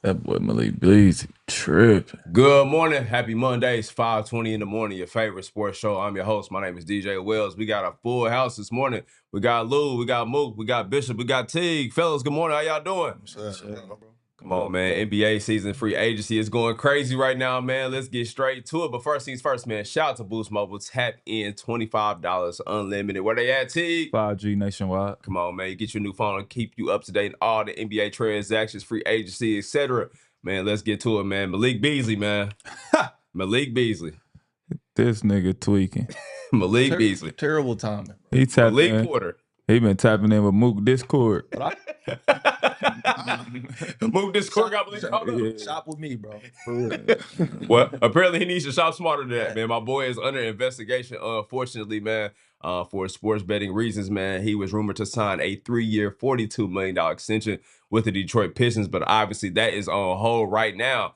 That boy Malik Beasley tripping. Good morning. Happy Monday. It's 5:20 in the morning. Your favorite sports show. I'm your host. My name is DJ Wells. We got a full house this morning. We got Lou, we got Mook, we got Bishop, we got Teague. Fellas, good morning. How y'all doing? Come on, man. NBA season free agency is going crazy right now, man. Let's get straight to it. But first things first, man. Shout out to Boost Mobile. Tap in $25 unlimited. Where they at, Teague? 5G nationwide. Come on, man. You get your new phone and keep you up to date in all the NBA transactions, free agency, etc. Man, let's get to it, man. Malik Beasley, man. Malik Beasley. This nigga tweaking. Malik Beasley. Terrible timing. He tapped Malik in. Porter. He been tapping in with Mook Discord. Mook Discord got Malik. Yeah. Shop with me, bro. For real. Well, apparently he needs to shop smarter than that, man. My boy is under investigation, unfortunately, man, for sports betting reasons, man. He was rumored to sign a 3-year, $42 million extension with the Detroit Pistons, but obviously that is on hold right now.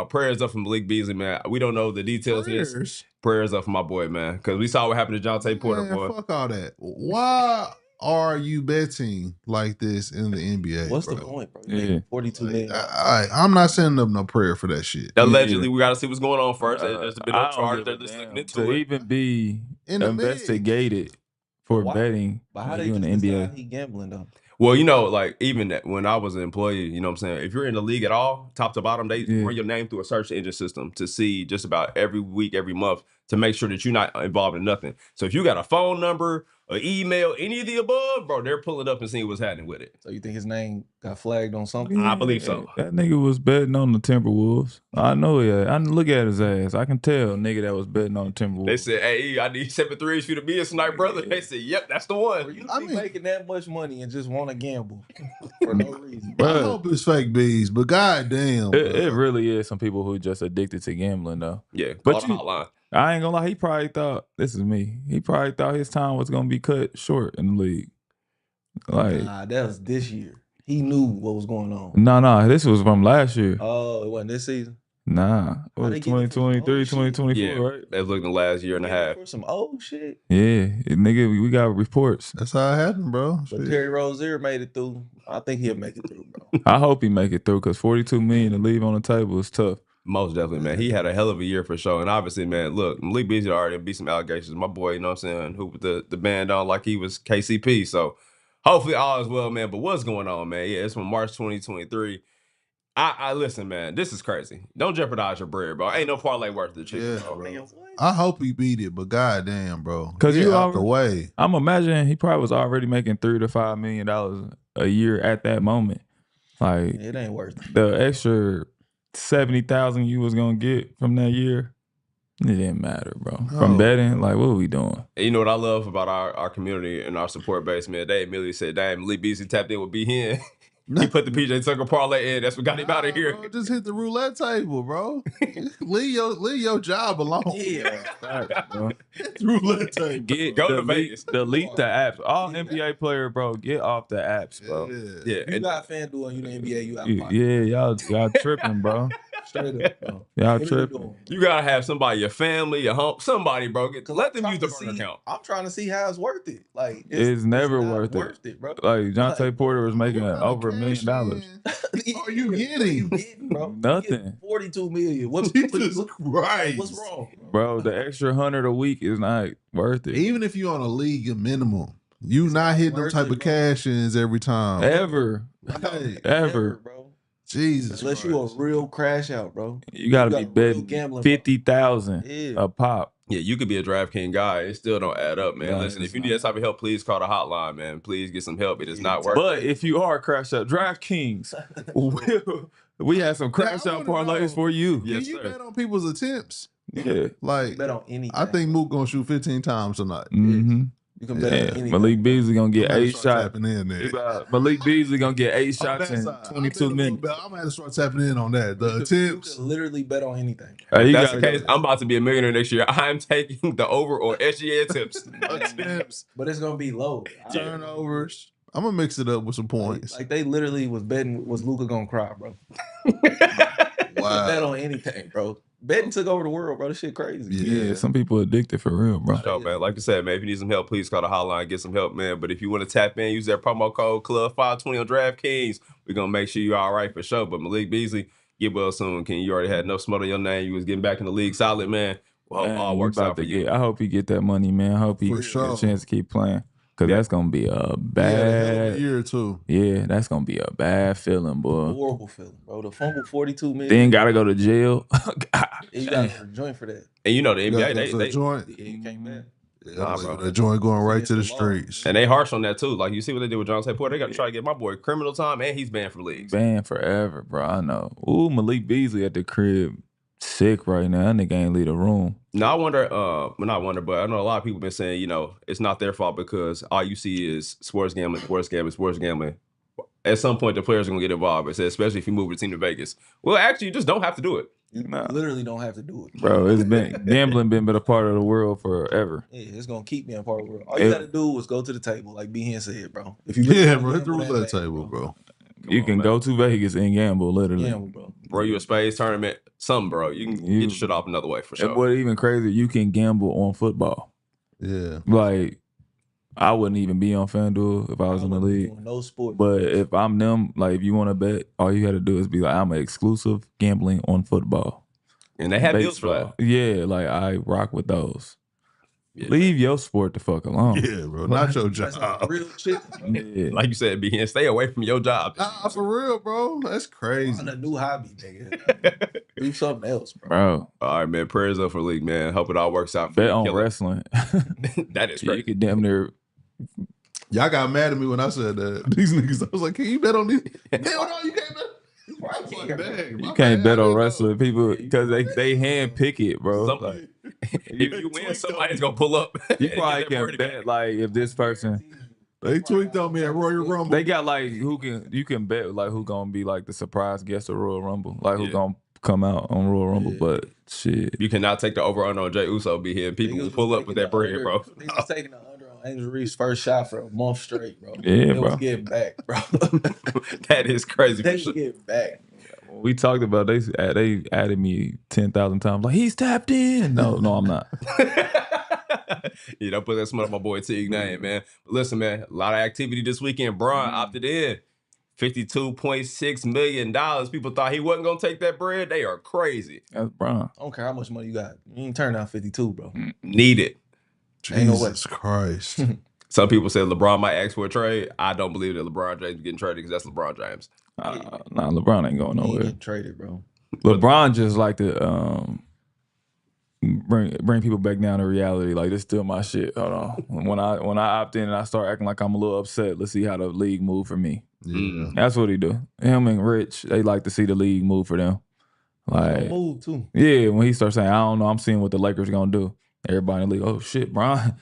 Prayers up for Malik Beasley, man. We don't know the details of this. Prayers up for my boy, man, because we saw what happened to Jonte Porter, boy. Fuck all that. Why are you betting like this in the NBA? What's bro? the point, bro? Yeah. 42 million. I'm not sending up no prayer for that shit. Allegedly, we got to see what's going on first. There's been no I don't charge. give They're a just looking damn into to it. even be In the investigated for Why? betting. But how like they you in just the decide NBA. he gambling though? Well, you know, like even when I was an employee, you know what I'm saying? If you're in the league at all, top to bottom, they run your name through a search engine system to see just about every week, every month to make sure that you're not involved in nothing. So if you got a phone number, an email, any of the above, bro, they're pulling up and seeing what's happening with it. So you think his name got flagged on something? I believe so. That nigga was betting on the Timberwolves. I know it. I look at his ass. I can tell nigga that was betting on the Timberwolves. They said, hey, I need 7 threes for you to be a sniper, brother. They said, yep, that's the Bro, one. you be making that much money and just want to gamble for no reason. I hope it's fake bees, but goddamn, it really is some people who just addicted to gambling though. Yeah, but hotline. I ain't gonna lie, he probably thought, this is me, he probably thought his time was gonna be cut short in the league. Like, Nah, that was this year. He knew what was going on. no, this was from last year. Oh, it wasn't this season? Nah, it was they getting it for some 2023, old shit? 2024, Yeah, right? they've looked in the last year and a half. For some old shit. Yeah, nigga, we got reports. that's how it happened, bro. But Shit. Terry Rozier made it through. I think he'll make it through, bro. I hope he make it through because 42 million to leave on the table is tough. Most definitely, man. He had a hell of a year for sure. And obviously, man, look, Malik Beasley already beat some allegations. My boy, you know what I'm saying, who put the band on like he was KCP. So hopefully all is well, man. But what's going on, man? Yeah, it's from March 2023. I listen, man, this is crazy. Don't jeopardize your bread, bro. Ain't no parlay worth the chicken, Yeah, bro. I hope he beat it, but goddamn, bro. Because Get you out the way. I'm imagining he probably was already making $3 to $5 million a year at that moment. Like, It ain't worth it. the extra 70,000 you was gonna get from that year, it didn't matter, bro. From betting, like, what are we doing? And you know what I love about our community and our support base, man? They immediately said, damn, Malik Beasley tapped in with B Hen. He put the PJ Tucker parlay in. That's what got him out of here. Bro, just hit the roulette table, bro. leave your job alone. Yeah. Bro. Hit the roulette table. Go to Vegas. Delete the apps. All NBA player, bro, get off the apps, bro. Yeah. You got FanDuel and you the NBA, you out of pocket. Yeah, y'all tripping, bro. Straight up, bro. Y'all What are you tripping. doing? You gotta have somebody, your family, your home, somebody, bro. Let them use the burner account. I'm trying to see how it's worth it. Like It's never not worth it. bro. Like, Jonte Porter was making over $1 million. Are you getting? Bro? Nothing. 42 million. What's Jesus Christ. What's wrong, Bro, the extra 100 a week is not worth it. Even if you on a league minimum, you not hitting them worth type it, of bro. cash-ins every time. Ever. Hey, Ever. bro. Jesus Unless Christ. you a real crash out, bro. You gotta You be got real betting gambling, bro. 50,000 Yeah. a pop. Yeah, you could be a DraftKings guy. It still don't add up, man. No, Listen, it's if you need that type of help, please call the hotline, man. Please get some help. It is not worth But if you are a crash out, DraftKings, we have some crash out parlays for you. Can Yes, you sir. bet on people's attempts? Yeah. Like, Bet on anything. I think Mook gonna shoot 15 times tonight. Mm-hmm. you can bet on anything. Malik Beasley gonna get I'm gonna 8 start shots. tapping in there. Malik Beasley gonna get 8 On shots that in side. 22 minutes. I'm gonna have to start tapping in on that. The You attempts. can literally bet on anything. Hey, If you that's the gotta case, I'm about to be a millionaire next year. I'm taking the over or SGA tips. Attempts. But it's gonna be low. Turnovers. I'm gonna mix it up with some points. Like they literally was betting, was Luka gonna cry, bro? Bet Wow. on anything, bro. Betting took over the world, bro. This shit crazy. Yeah, some people addicted for real, bro. Oh, man. Like I said, man, if you need some help, please call the hotline, get some help, man. But if you want to tap in, use that promo code Club520 on DraftKings. We're going to make sure you're all right for sure. But Malik Beasley, get well soon, King. You already had enough smoke on your name. You was getting back in the league solid, man. Well, Man, all works out for you. I hope he get that money, man. I hope he For get sure. a chance to keep playing. Because that's going to be a He had a hell of bad a year too. Yeah, that's going to be a bad feeling, boy. Horrible feeling, bro. The fumble 42 million. Then got to go to jail. You got to joint for that. And you know, the You NBA, gotta go to the joint. Yeah, you can't bet. Nah, bro. The joint going right to the Against the law. streets. And they harsh on that, too. Like, you see what they did with John St. Porter? They got to try to get my boy criminal time, and he's banned from leagues. Banned forever, bro. I know. Ooh, Malik Beasley at the crib. Sick right now. That nigga ain't leave the room. Now, I wonder, well, not wonder, but I know a lot of people been saying, you know, it's not their fault because all you see is sports gambling, sports gambling, sports gambling. At some point, the players are going to get involved, especially if you move the team to Vegas. Well, actually, you just don't have to do it. You literally don't have to do it. Bro, it's been gambling been a part of the world forever. Yeah, it's gonna keep being part of the world. All you gotta do is go to the table, like B Hen said, bro. If you really Yeah, wanna bro. Hit the gamble that roulette bad, table, bro. You can go to Vegas and gamble, literally. Gamble, bro. Bro, you a spades tournament, something, bro. You can get your shit off another way for sure. And what even crazy, you can gamble on football. Yeah. Like, I wouldn't even be on FanDuel if I was in the league. Doing no sport. But if I'm them, like if you want to bet, all you got to do is be like, I'm an exclusive gambling on football. And they have deals for that. Yeah, like I rock with those. Yeah. Leave your sport the fuck alone. Yeah, bro. Not your That's job. like real shit. Yeah. Like you said, B Hen, stay away from your job. Nah, for real, bro. That's crazy. On a new hobby, nigga. Do something else, bro. Bro, All right, man. Prayers up for the league, man. Hope it all works out for bet you. on Kill it. wrestling. That is You great. could damn near. Y'all got mad at me when I said that. These niggas, I was like, can you bet on these? Hell no, you can't bet. I was like, dang, You my can't bad, bet I on didn't wrestling people because they hand pick it, bro. Somebody- Like, If you win, somebody's going to pull up. you and probably get that can birdie bet back. like if this person. know. They tweaked on me at Royal Rumble. They got like you can bet like who gonna be like the surprise guest of Royal Rumble, like who Yeah. gonna come out on Royal Rumble. Yeah. But shit, You cannot take the over-under on Jay Uso, B Hen. People will pull up with that bread, bro. Niggas was taking the under on Angel Reese's first shot for a month straight, bro. Yeah, They bro. was getting back, bro. That is crazy. They For was sure. getting back. we talked about they added me 10,000 times. Like he's tapped in. No, I'm not. You don't put that smut on my boy Teague name, man. But listen, man, a lot of activity this weekend. Bron opted in. $52.6 million. People thought he wasn't going to take that bread. They are crazy. That's Bron. I don't care how much money you got. You ain't turn down 52, bro. Need it. Ain't no way. Jesus Christ. Some people say LeBron might ask for a trade. I don't believe that LeBron James is getting traded because that's LeBron James. Nah, LeBron ain't going He ain't nowhere. getting traded, bro. LeBron just like to bring people back down to reality. Like this still my shit. Hold on. When I opt in and I start acting like I'm a little upset, let's see how the league move for me. Yeah. That's what he do. Him and Rich, they like to see the league move for them. Like Move too. yeah, when he starts saying, I don't know, I'm seeing what the Lakers gonna do. Everybody in the league, oh shit, Bron.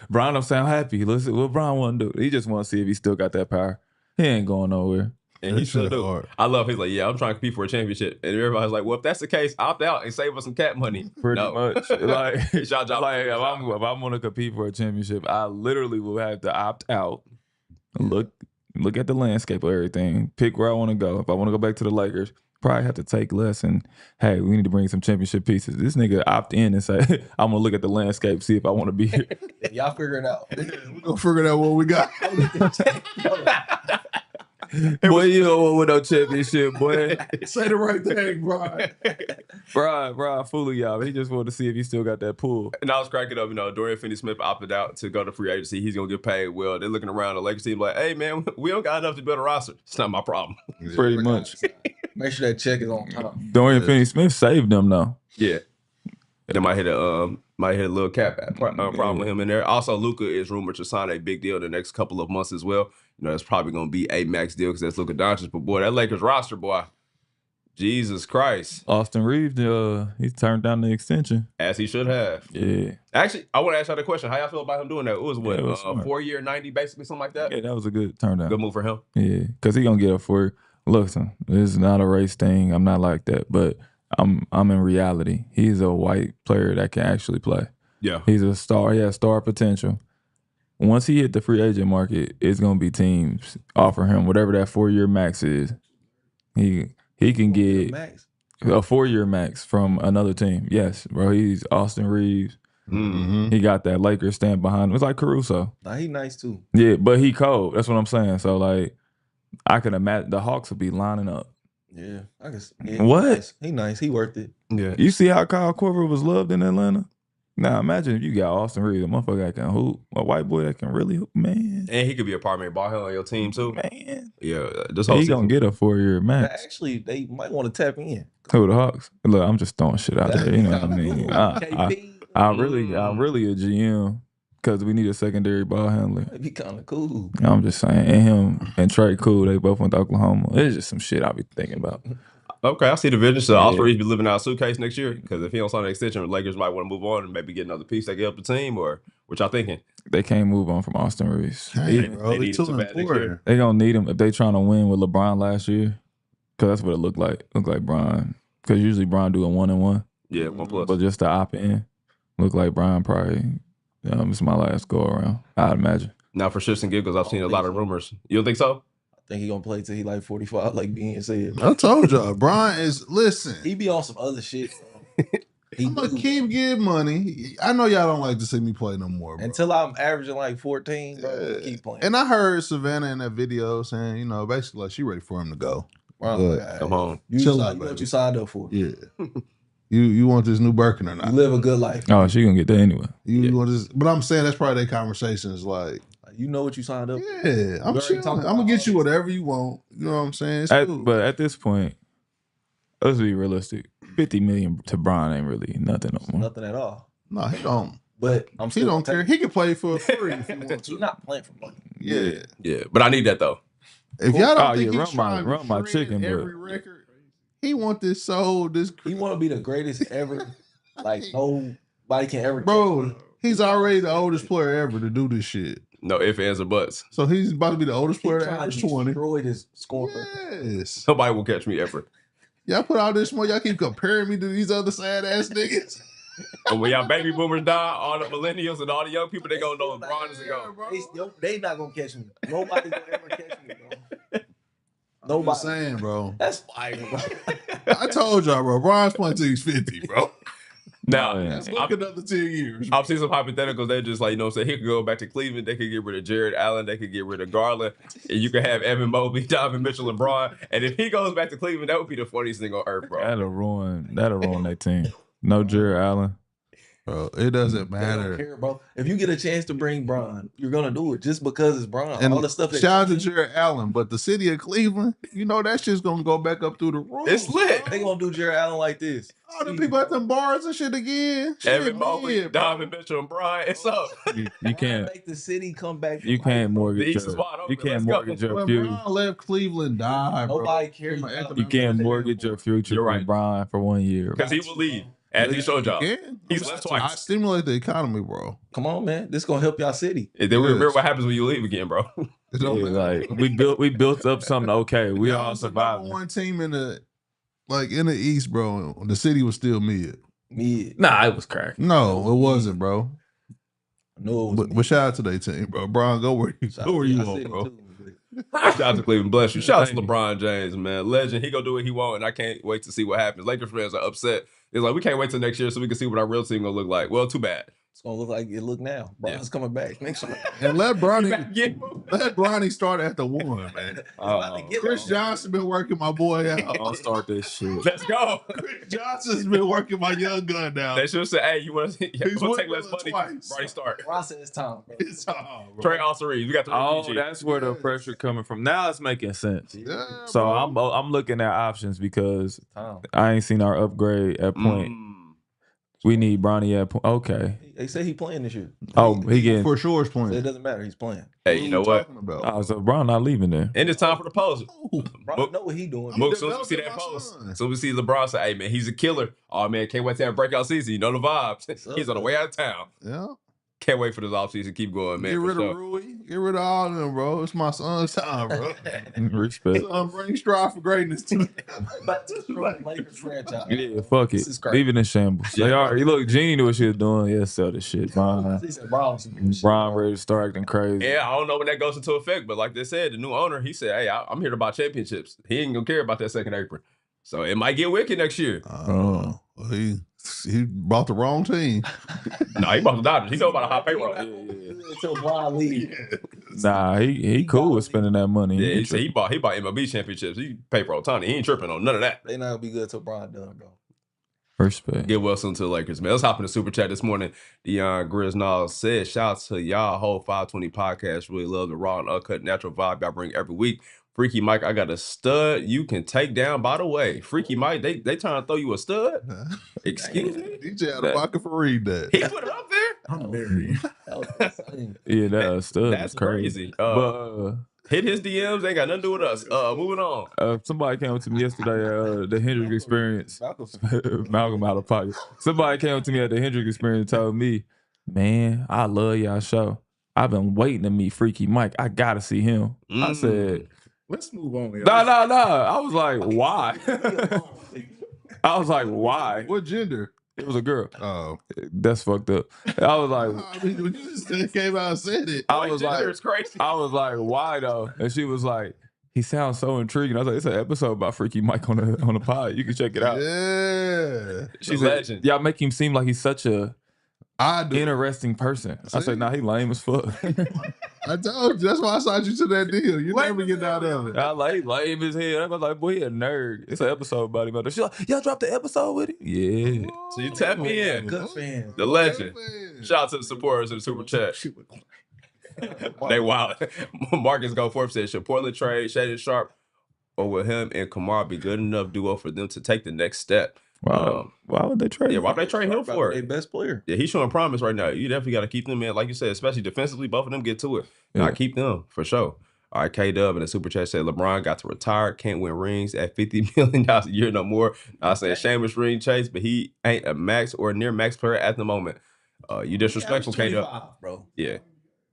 Bron don't sound happy. Listen, what Bron want to do? He just want to see if he still got that power. He ain't going nowhere. And he That should shit do. hard. I love he's like, yeah, I'm trying to compete for a championship. And everybody's like, well, if that's the case, opt out and save us some cap money. Pretty No. much. Like, It's y'all job. like if I'm gonna compete for a championship, I literally will have to opt out. Look at the landscape of everything. Pick where I want to go. If I want to go back to the Lakers, probably have to take less. And hey, we need to bring some championship pieces. This nigga opt in and say, I'm gonna look at the landscape, see if I want to be here. Yeah, y'all figure it out. We're going to figure out what we got. Boy, you don't want no championship, boy. Say the right thing, bro. Bro, fooling y'all. He just wanted to see if he still got that pull. And I was cracking up, Dorian Finney-Smith opted out to go to free agency. He's going to get paid well. They're looking around the Lakers team like, hey, man, we don't got enough to build a roster. It's not my problem. Pretty much. Make sure that check is on time. Dorian Finney-Smith saved them though. Yeah. They might hit a little cap problem with him in there. Also, Luka is rumored to sign a big deal in the next couple of months as well. It's probably going to be a max deal because that's Luka Doncic. But boy, that Lakers roster, boy, Jesus Christ. Austin Reeves, he turned down the extension. As he should have. Yeah. Actually, I want to ask y'all the question. How y'all feel about him doing that? It was what, Yeah, it was smart. 4 year, 90, basically, something like that? Yeah, that was a good turn down. Good move for him. Yeah, because he gonna get up for it. Listen, this is not a race thing. I'm not like that, but I'm in reality. He's a white player that can actually play. Yeah. He's a star. He has star potential. Once he hit the free agent market, it's gonna be teams offer him whatever that 4 year max is. He can get Max. A 4-year max from another team. Yes, bro. He's Austin Reeves. Mm-hmm. He got that Lakers stamp behind him. It's like Caruso. Nah, he nice too. Yeah, but he cold. That's what I'm saying. So like, I can imagine the Hawks would be lining up. Yeah, I guess. Yeah, What? He nice. He worth it. Yeah. You see how Kyle Korver was loved in Atlanta? Now imagine if you got Austin Reeves, a motherfucker that can hoop, a white boy that can really hoop, man. And he could be a part ball handler on your team too. Man, Yeah, this whole he season. gonna get a 4-year max. Actually, they might want to tap in. Who, the Hawks? Look, I'm just throwing shit out there. You know what I mean? KP, I'm really a GM because we need a secondary ball handler. that'd be kind of cool. I'm just saying, and him and Trey Cool, they both went to Oklahoma. It's just some shit I be thinking about. Okay, I see the vision. So Austin Yeah. Reeves be living out a suitcase next year because if he don't sign an extension, the Lakers might want to move on and maybe get another piece that can help the team. Or what y'all thinking? They can't move on from Austin Reeves. Hey, bro, they need it's it too so bad next important. year. They gonna need him if they trying to win with LeBron last year, because that's what it looked like. Looked like Bron, because usually Bron do a 1-1, Yeah, 1+. but just to opt in, look like Bron probably. It's my last go around. I'd imagine. Now for shits and giggles, I've seen a lot of rumors. You don't think so? I think he gonna play till he like 45, like B Hen said. I told y'all, Brian is listen. He be on some other shit, bro. He I'm gonna do. keep getting money. I know y'all don't like to see me play no more, bro. Until I'm averaging like 14, bro. Yeah. Keep playing. And I heard Savannah in that video saying, you know, basically like she ready for him to go. Bro, Good. God. Come on. You, Chill signed- out, you know what baby. you signed up for. Yeah. You want this new Birkin or You not? live a good life. Oh, she gonna get that anyway. You want this? But I'm saying that's probably their conversations. Like, You know what you signed up for. yeah, I'm already chilling. talked I'm gonna about get you all this. whatever you want. You know what I'm saying? It's cool. But at this point, let's be realistic. 50 million to Bron ain't really nothing no more. Nothing at all. No, he don't. But I'm He still don't care. He can play for free if he wants He's to. not playing for money. Yeah. Yeah, but I need that though. If y'all don't Oh, think yeah, he's trying to run my shred chicken, but- every record, he want this soul. This He want to be the greatest ever. Like nobody can ever. bro. He's already the oldest player ever to do this shit. No ifs, ands, or buts. So he's about to be the oldest He player to trying average to 20. destroy his score. Yes. Nobody will catch me ever. Y'all put all this more. Y'all keep comparing me to these other sad ass niggas. And when y'all baby boomers die, all the millennials and all the young people, they gonna know LeBron is a Yeah, go. bro. They not gonna catch me. Nobody gonna ever catch me, bro. I'm Nobody. just saying, bro. That's fire, bro. I told y'all, bro. Brian's playing till he's 50, bro. Now, Yeah. Let's look another 10 years. I've seen some hypotheticals. They just like, you know what I'm saying? He could go back to Cleveland. They could get rid of Jared Allen. They could get rid of Garland. And you could have Evan Mobley, Donovan Mitchell, and Braun. And if he goes back to Cleveland, that would be the funniest thing on earth, bro. That'll ruin that team. No Jared Allen. Bro, it doesn't They don't matter. care, bro. If you get a chance to bring Bron, you're gonna do it just because it's Bron. And All the stuff that shout out to Jared Allen, but the city of Cleveland, you know that shit's gonna go back up through the roof. It's lit. they gonna do Jared Allen like this. All the people at them bars and shit again. Evan Shit, Mobley, man, bro. Donovan Mitchell, and Brian. It's up. You can't. make the city come back. You can't The mortgage. East is wide open. You can't Let's go. mortgage your When future. Brian left Cleveland, died, bro. Nobody cares. From an about You economic can't standpoint. mortgage your future You're for right. Brian for 1 year. Because he will leave. As he showed y'all. Yeah. He's left I twice. stimulate the economy, bro. Come on, man. This gonna help y'all city. And then we Yes. remember what happens when you leave again, bro. It don't Yeah, matter. like we built up something okay. We Y'all all was the survived. number one team in the East, bro. The city was still mid. Mid. Nah, it was crack. No, it wasn't, bro. No, it was But shout out to their team, bro. Brian, go where you Shout go out where to you y'all want, city, bro. too, but- Shout out to Cleveland. Bless you. Shout out to Thank you. LeBron James, man. Legend. He gonna do what he want, and I can't wait to see what happens. Lakers fans are upset. It's like, we can't wait till next year so we can see what our real team gonna look like. Well, too bad. It's gonna look like it look now. Bron's coming back next year. And let Bronny Yeah. let Bronny start at the one, man. Chris Johnson been working my boy out. I'll start this shit. Let's go. Chris Johnson's been working my young gun down. They should have said, hey, you want to He's take working less on money? twice. Bronny start. Bron said it's time, bro. It's time, bro. Trey Austin Reeves. We got the Oh, refugee. that's where the pressure coming from. Now it's making sense. Yeah, So bro. I'm looking at options because Time. I ain't seen our upgrade at point. We need Bronny at point. Okay. They say he playing this year. Oh, he getting. for sure is So it playing. doesn't matter. He's playing. Hey, you know what? Oh, so Bron not leaving there. And it's time for the pose. Bron know what he doing. I'm Mook, as soon as we see that developing my post, son. as soon as we see LeBron say, hey, man, he's a killer. Oh, man, can't wait to have a breakout season. You know the vibes. He's on the way out of town. Yeah. Can't wait for this offseason. Keep going, man. Get for rid sure. of Rui. Get rid of all of them, bro. It's my son's time, bro. Respect. Son, bring strive for greatness to But this is right, Lakers franchise. Yeah, fuck it. This is crazy. Leave it in shambles. They are. You look, Genie knew what she was doing. Yeah, sell this shit. Bron He said Bron some good shit. ready to start acting crazy. Yeah, I don't know when that goes into effect, but like they said, the new owner, he said, hey, I'm here to buy championships. He ain't going to care about that second apron. So it might get wicked next year. Well, he bought the wrong team. No, he bought the Dodgers. He know about a high payroll. Until Bron leave. Nah, he cool with spending that money. Yeah, he bought MLB championships. He payroll Tony. He ain't tripping on none of that. They not gonna be good till Bron done, bro. Respect. Get well soon to the Lakers, man. Let's hop in the super chat this morning. Deion Grisnall said, shout out to y'all whole 520 podcast. Really love the raw and uncut natural vibe y'all bring every week. Freaky Mike, I got a stud you can take down. By the way, Freaky Mike, they trying to throw you a stud? Excuse me? DJ out of pocket for read that. He put it up there? I'm married. Yeah, that stud. That's is crazy. But hit his DMs, ain't got nothing to do with us. Moving on. Somebody came up to me yesterday, the Hendrick experience. Malcolm out of pocket. Somebody came up to me at the Hendrick experience and told me, man, I love y'all show. I've been waiting to meet Freaky Mike. I gotta see him. I said, let's move on. No. I was like, why? I was like, why? What gender? It was a girl. Oh, that's fucked up. I was like, I mean, when you just came out and said it. I was like, it's crazy. I was like, why though? And she was like, he sounds so intriguing. I was like, it's an episode about Freaky Mike on the pod. You can check it out. Yeah, She's a legend. Y'all make him seem like he's such a interesting person. See? I said, nah, he lame as fuck. I told you. That's why I signed you to that deal. You never get out of it. I like lame as hell. I was like, boy, he a nerd. It's an episode about him. She's like, y'all dropped the episode with him? Yeah. So you tap me in. Good fan. The legend. Shout out to the supporters in the super chat. They wild. Marcus Go Forth said, should Portland trade Shaded Sharp or will him and Kamar be good enough duo for them to take the next step? Wow. Why would they trade? Yeah, why would they trade him for it? Their best player. Yeah, he's showing promise right now. You definitely got to keep them in, like you said, especially defensively. Both of them get to it. Yeah. Keep them for sure. All right, K-Dub in the super chat said LeBron got to retire, can't win rings at $50 million a year no more. I say shameless ring chase, but he ain't a max or near max player at the moment. You disrespectful, K-Dub, bro. Yeah.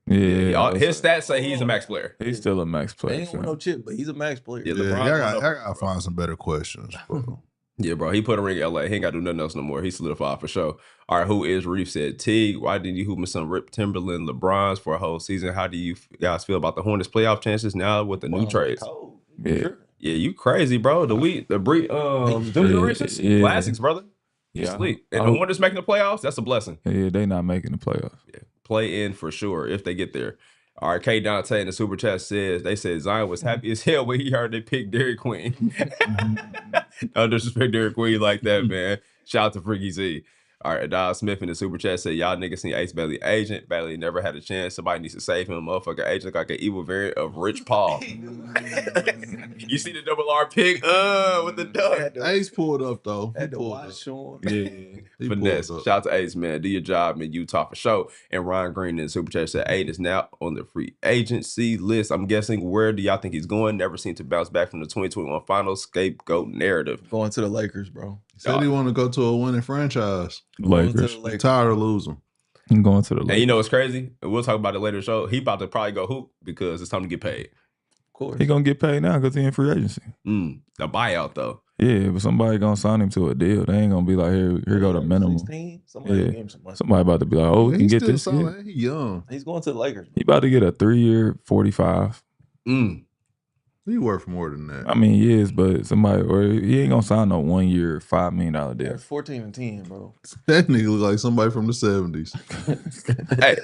Yeah, his stats say he's a max player. He's still a max player. They ain't win no chip, but he's a max player. Yeah, I gotta find some better questions, bro. Yeah, bro. He put a ring in LA. He ain't got to do nothing else no more. He solidified for sure. All right, who is Reef said, Teague, why didn't you hoop me some Rip Timberland LeBrons for a whole season? How do you guys feel about the Hornets playoff chances now with the new trades? Yeah. Yeah, you crazy, bro. Classics, brother. You sleep. And the Hornets making the playoffs, that's a blessing. Yeah, they not making the playoffs. Yeah. Play in for sure if they get there. All right, K Dante in the super chat says they said Zion was happy as hell when he heard they picked Dairy Queen. Don't disrespect Dairy Queen like that, man. Shout out to Freaky Z. All right, Dallas Smith in the super chat said y'all niggas seen Ace Bailey agent. Bailey never had a chance. Somebody needs to save him. Motherfucker agent look like an evil variant of Rich Paul. You see the double R pick? With the duck. Ace pulled up though. Had to watch on. Yeah. Finesse. Shout out to Ace, man. Do your job in Utah for sure. And Ryan Green in the super chat said Aiden is now on the free agency list. I'm guessing, where do y'all think he's going? Never seemed to bounce back from the 2021 finals scapegoat narrative. Going to the Lakers, bro. Said he want to go to a winning franchise. Lakers. I'm tired of losing. I'm going to the Lakers. And you know what's crazy? And we'll talk about it later in the show. He about to probably go hoop because it's time to get paid. Of course. He gonna get paid now because he in free agency. The buyout though. Yeah, but somebody gonna sign him to a deal. They ain't gonna be like, here go the minimum. 16? Somebody gave him some money. Somebody about to be like, oh, we can get this. He's young. He's going to the Lakers. He about to get a 3-year, 45. He worth more than that. I mean, he is, but somebody, or he ain't gonna sign no 1 year, $5 million deal. They're 14 and 10, bro. That nigga look like somebody from the 70s. Hey,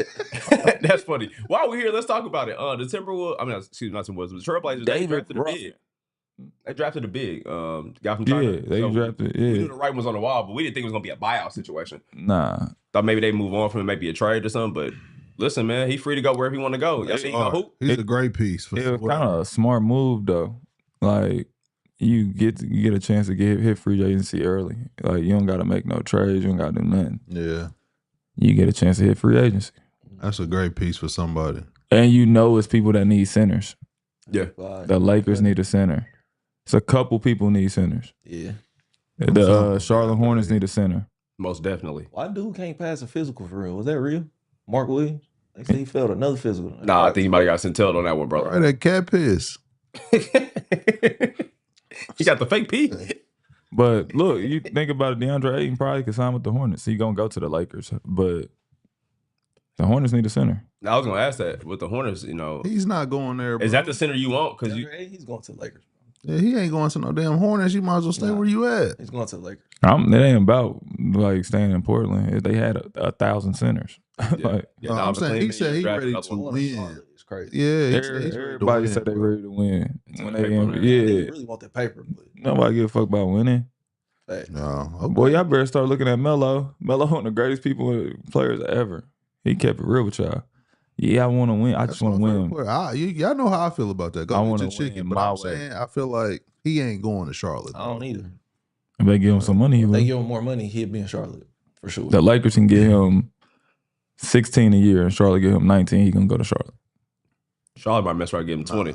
that's funny. While we're here, let's talk about it. The Timberwolves, I mean, excuse me, not Timberwolves, but the Trailblazers, they drafted a big. They drafted a big guy from China. Yeah, they drafted. Yeah, we knew the writing was on the wall, but we didn't think it was gonna be a buyout situation. Nah, thought maybe they move on from it, maybe a trade or something. But listen, man, he's free to go wherever he want to go. He's a great piece. It was kind of a smart move though. Like you get a chance to hit free agency early. Like you don't got to make no trades. You don't got to do nothing. Yeah, you get a chance to hit free agency. That's a great piece for somebody. And you know, it's people that need centers. Yeah, the Lakers need a center. It's a couple people need centers. Yeah. The Charlotte Hornets need a center. Most definitely. Why dude can't pass a physical for real? Was that real? Mark Williams? They say he failed another physical. Nah, I think he might have got centelled on that one, bro. Right, that cat piss. He got the fake pee. But look, you think about it, DeAndre Ayton probably could sign with the Hornets. He gonna go to the Lakers, but the Hornets need a center. I was gonna ask that with the Hornets. You know, he's not going there. Bro. Is that the center you want? Because he's going to the Lakers. Yeah, he ain't going to no damn Hornets. You might as well stay where you at. He's going to the Lakers. It ain't about like staying in Portland. If they had 1,000 centers. Yeah. No, I'm saying he said he ready to win. It's crazy. Yeah, everybody said they ready to win. When they They really want that paper. But nobody give a fuck about winning. No, okay. Boy, y'all better start looking at Melo. Melo one of the greatest players ever. He kept it real with y'all. Yeah, I want to win. I just want to win. Y'all know how I feel about that. I want to chicken, win but my I'm way. saying I feel like he ain't going to Charlotte. I don't either. If they give him some money, If they give him more money, he'd be in Charlotte for sure. The Lakers can give him 16 a year, and Charlotte give him 19. He gonna go to Charlotte. Charlotte might mess around give him 20.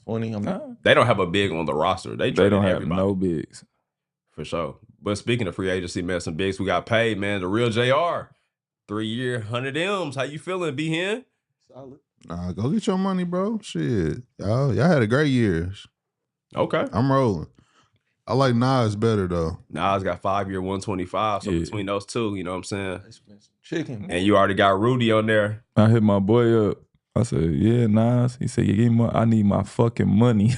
20. They don't have a big on the roster. They don't have everybody. no bigs. For sure. But speaking of free agency, man, some bigs we got paid, man. The real JR. 3-year, 100 M's. How you feeling, B Hen? Solid. Nah, go get your money, bro. Shit. Y'all had a great year. Okay. I'm rolling. I like Naz better, though. Nas got 5-year, 125. So between those two, you know what I'm saying? Chicken. And you already got Rudy on there. I hit my boy up. I said, yeah, Nas. He said, I need my fucking money.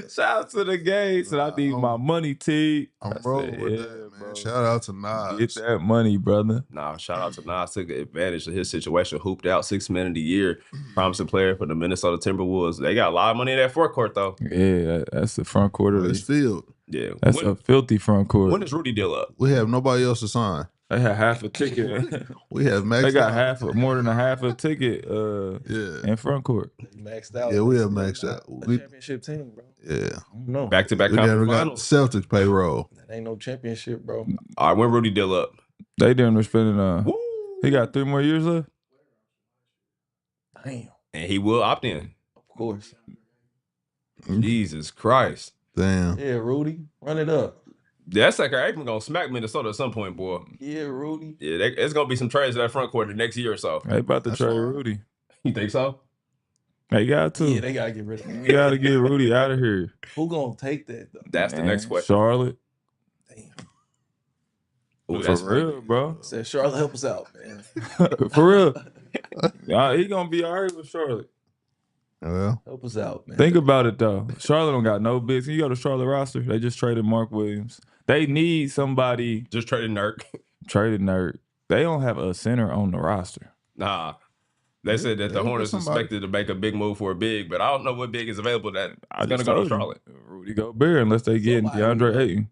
Shout out to the game. Said, I need my money, Teague. I'm rolling with that, man. Bro. Shout out to Nas. Get that money, brother. Nah, shout out to Nas. Took advantage of his situation. Hooped out 6 men of the year. Promising player for the Minnesota Timberwolves. They got a lot of money in that forecourt, though. Yeah, that's the front court of It's field. Yeah. That's a filthy front court. When does Rudy deal up? We have nobody else to sign. They had half a ticket. We have maxed They got out. more than a half a ticket in front court. Maxed out. Yeah, we have maxed out. A championship team, bro. Yeah. No. Back-to-back We never conference got finals. Celtics payroll. That ain't no championship, bro. All right, when Rudy deal up? They didn't spending he got 3 more years left. Damn. And he will opt in. Of course. Jesus Christ. Damn. Yeah, Rudy. Run it up. That's like Aikman gonna smack Minnesota at some point, boy. Yeah, Rudy. Yeah, it's gonna be some trades in that front court the next year or so. They about to That's trade fine. Rudy. You think so? They got to. Yeah, they gotta get rid of him. You got to get Rudy out of here. Who gonna take that though? That's the next question. Charlotte. Damn. Ooh, For that's real, bro. Said Charlotte, help us out, man. For real. He gonna be all right with Charlotte. Well, Help us out, man. Think about it though. Charlotte don't got no bigs. You go to Charlotte roster. They just traded Mark Williams. They need somebody. Just traded Nurk. Traded Nerd. They don't have a center on the roster. Nah. They said that the They'll Hornets get somebody. expected to make a big move for a big, but I don't know what big is available that I is gonna just go to told you. Charlotte. Rudy Gobert, unless they get Somebody DeAndre would. Ayton.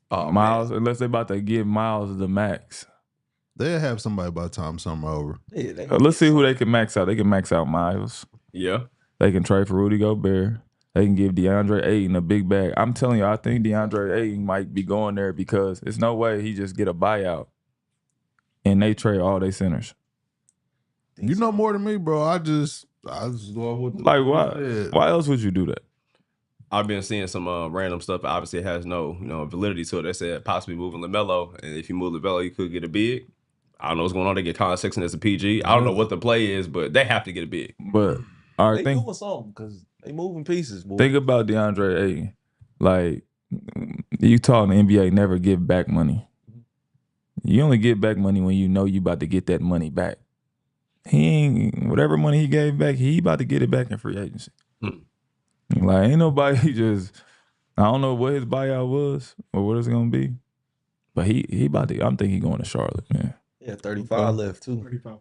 Oh, Miles, unless they about to give Miles the max. they'll have somebody by the time summer over. Yeah, they Let's see who they can max out. They can max out Miles. Yeah. They can trade for Rudy Gobert. They can give DeAndre Ayton a big bag. I'm telling you, I think DeAndre Ayton might be going there because there's no way he just get a buyout and they trade all their centers. You know more than me, bro. I just go off with Like, why? Yeah. Why else would you do that? I've been seeing some random stuff. Obviously, it has no validity to it. They said possibly moving LaMelo, and if you move LaMelo, you could get a big. I don't know what's going on. They get Colin Sexton as a PG. I don't know what the play is, but they have to get a big. But all right, They doing something because they moving pieces, boy. think about DeAndre Ayton. Like, Utah and the NBA never give back money. You only get back money when you know you about to get that money back. He ain't, whatever money he gave back, he about to get it back in free agency. Like, ain't nobody just, I don't know what his buyout was or what it's going to be. But he about to, I'm thinking he going to Charlotte, man. Yeah, 35 left too. 35.6.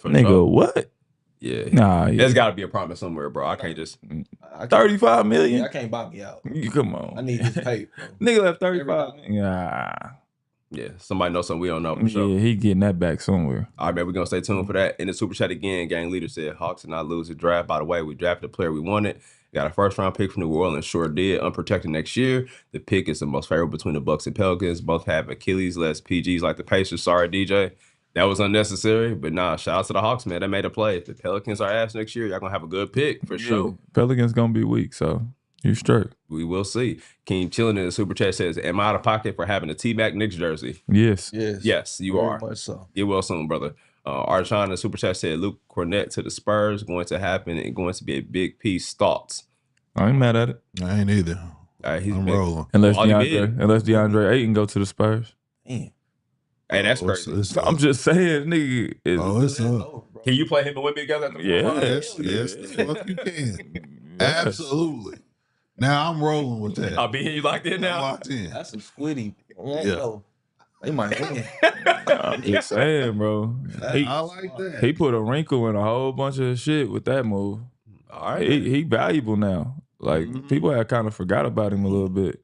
Nigga, sure. what? Yeah. Nah, There's got to be a promise somewhere, bro. I can't just. I can't- 35 million? I can't buy me out. Come on. I need this pay, bro. Nigga left 35 million. Yeah. Yeah, somebody knows something we don't know for sure. Yeah, he getting that back somewhere. All right, man, we're going to stay tuned for that. In the Super Chat again, gang leader said, Hawks did not lose the draft. By the way, we drafted the player we wanted. Got a first-round pick from New Orleans. Sure did. Unprotected next year. The pick is the most favorable between the Bucks and Pelicans. Both have Achilles, less PGs like the Pacers. Sorry, DJ. That was unnecessary. But nah, shout out to the Hawks, man. They made a play. If the Pelicans are ass next year, y'all going to have a good pick for sure. Pelicans going to be weak, so you straight. We will see. King Chillin in the Super Chat says, am I out of pocket for having a T-Mac Knicks jersey? Yes. Yes. Yes, you Very are. much so. Get well soon, brother. Archon in the Super Chat said, Luke Cornett to the Spurs, going to happen and going to be a big piece. Thoughts? I ain't mad at it. I ain't either. He's I'm big. rolling. Unless All he did. DeAndre Ayton go to the Spurs. Damn. Hey, that's crazy. I'm just saying, nigga. It's up. Can you play him and Wemby together? Yes, the fuck you can. Absolutely. Now I'm rolling with that. I'll be here. You locked in now? I'm locked in. That's some squiddy. Yeah. They might win. I'm just saying, bro. I like that. He put a wrinkle in a whole bunch of shit with that move. All right. He valuable now. Like, people had kind of forgot about him a little bit.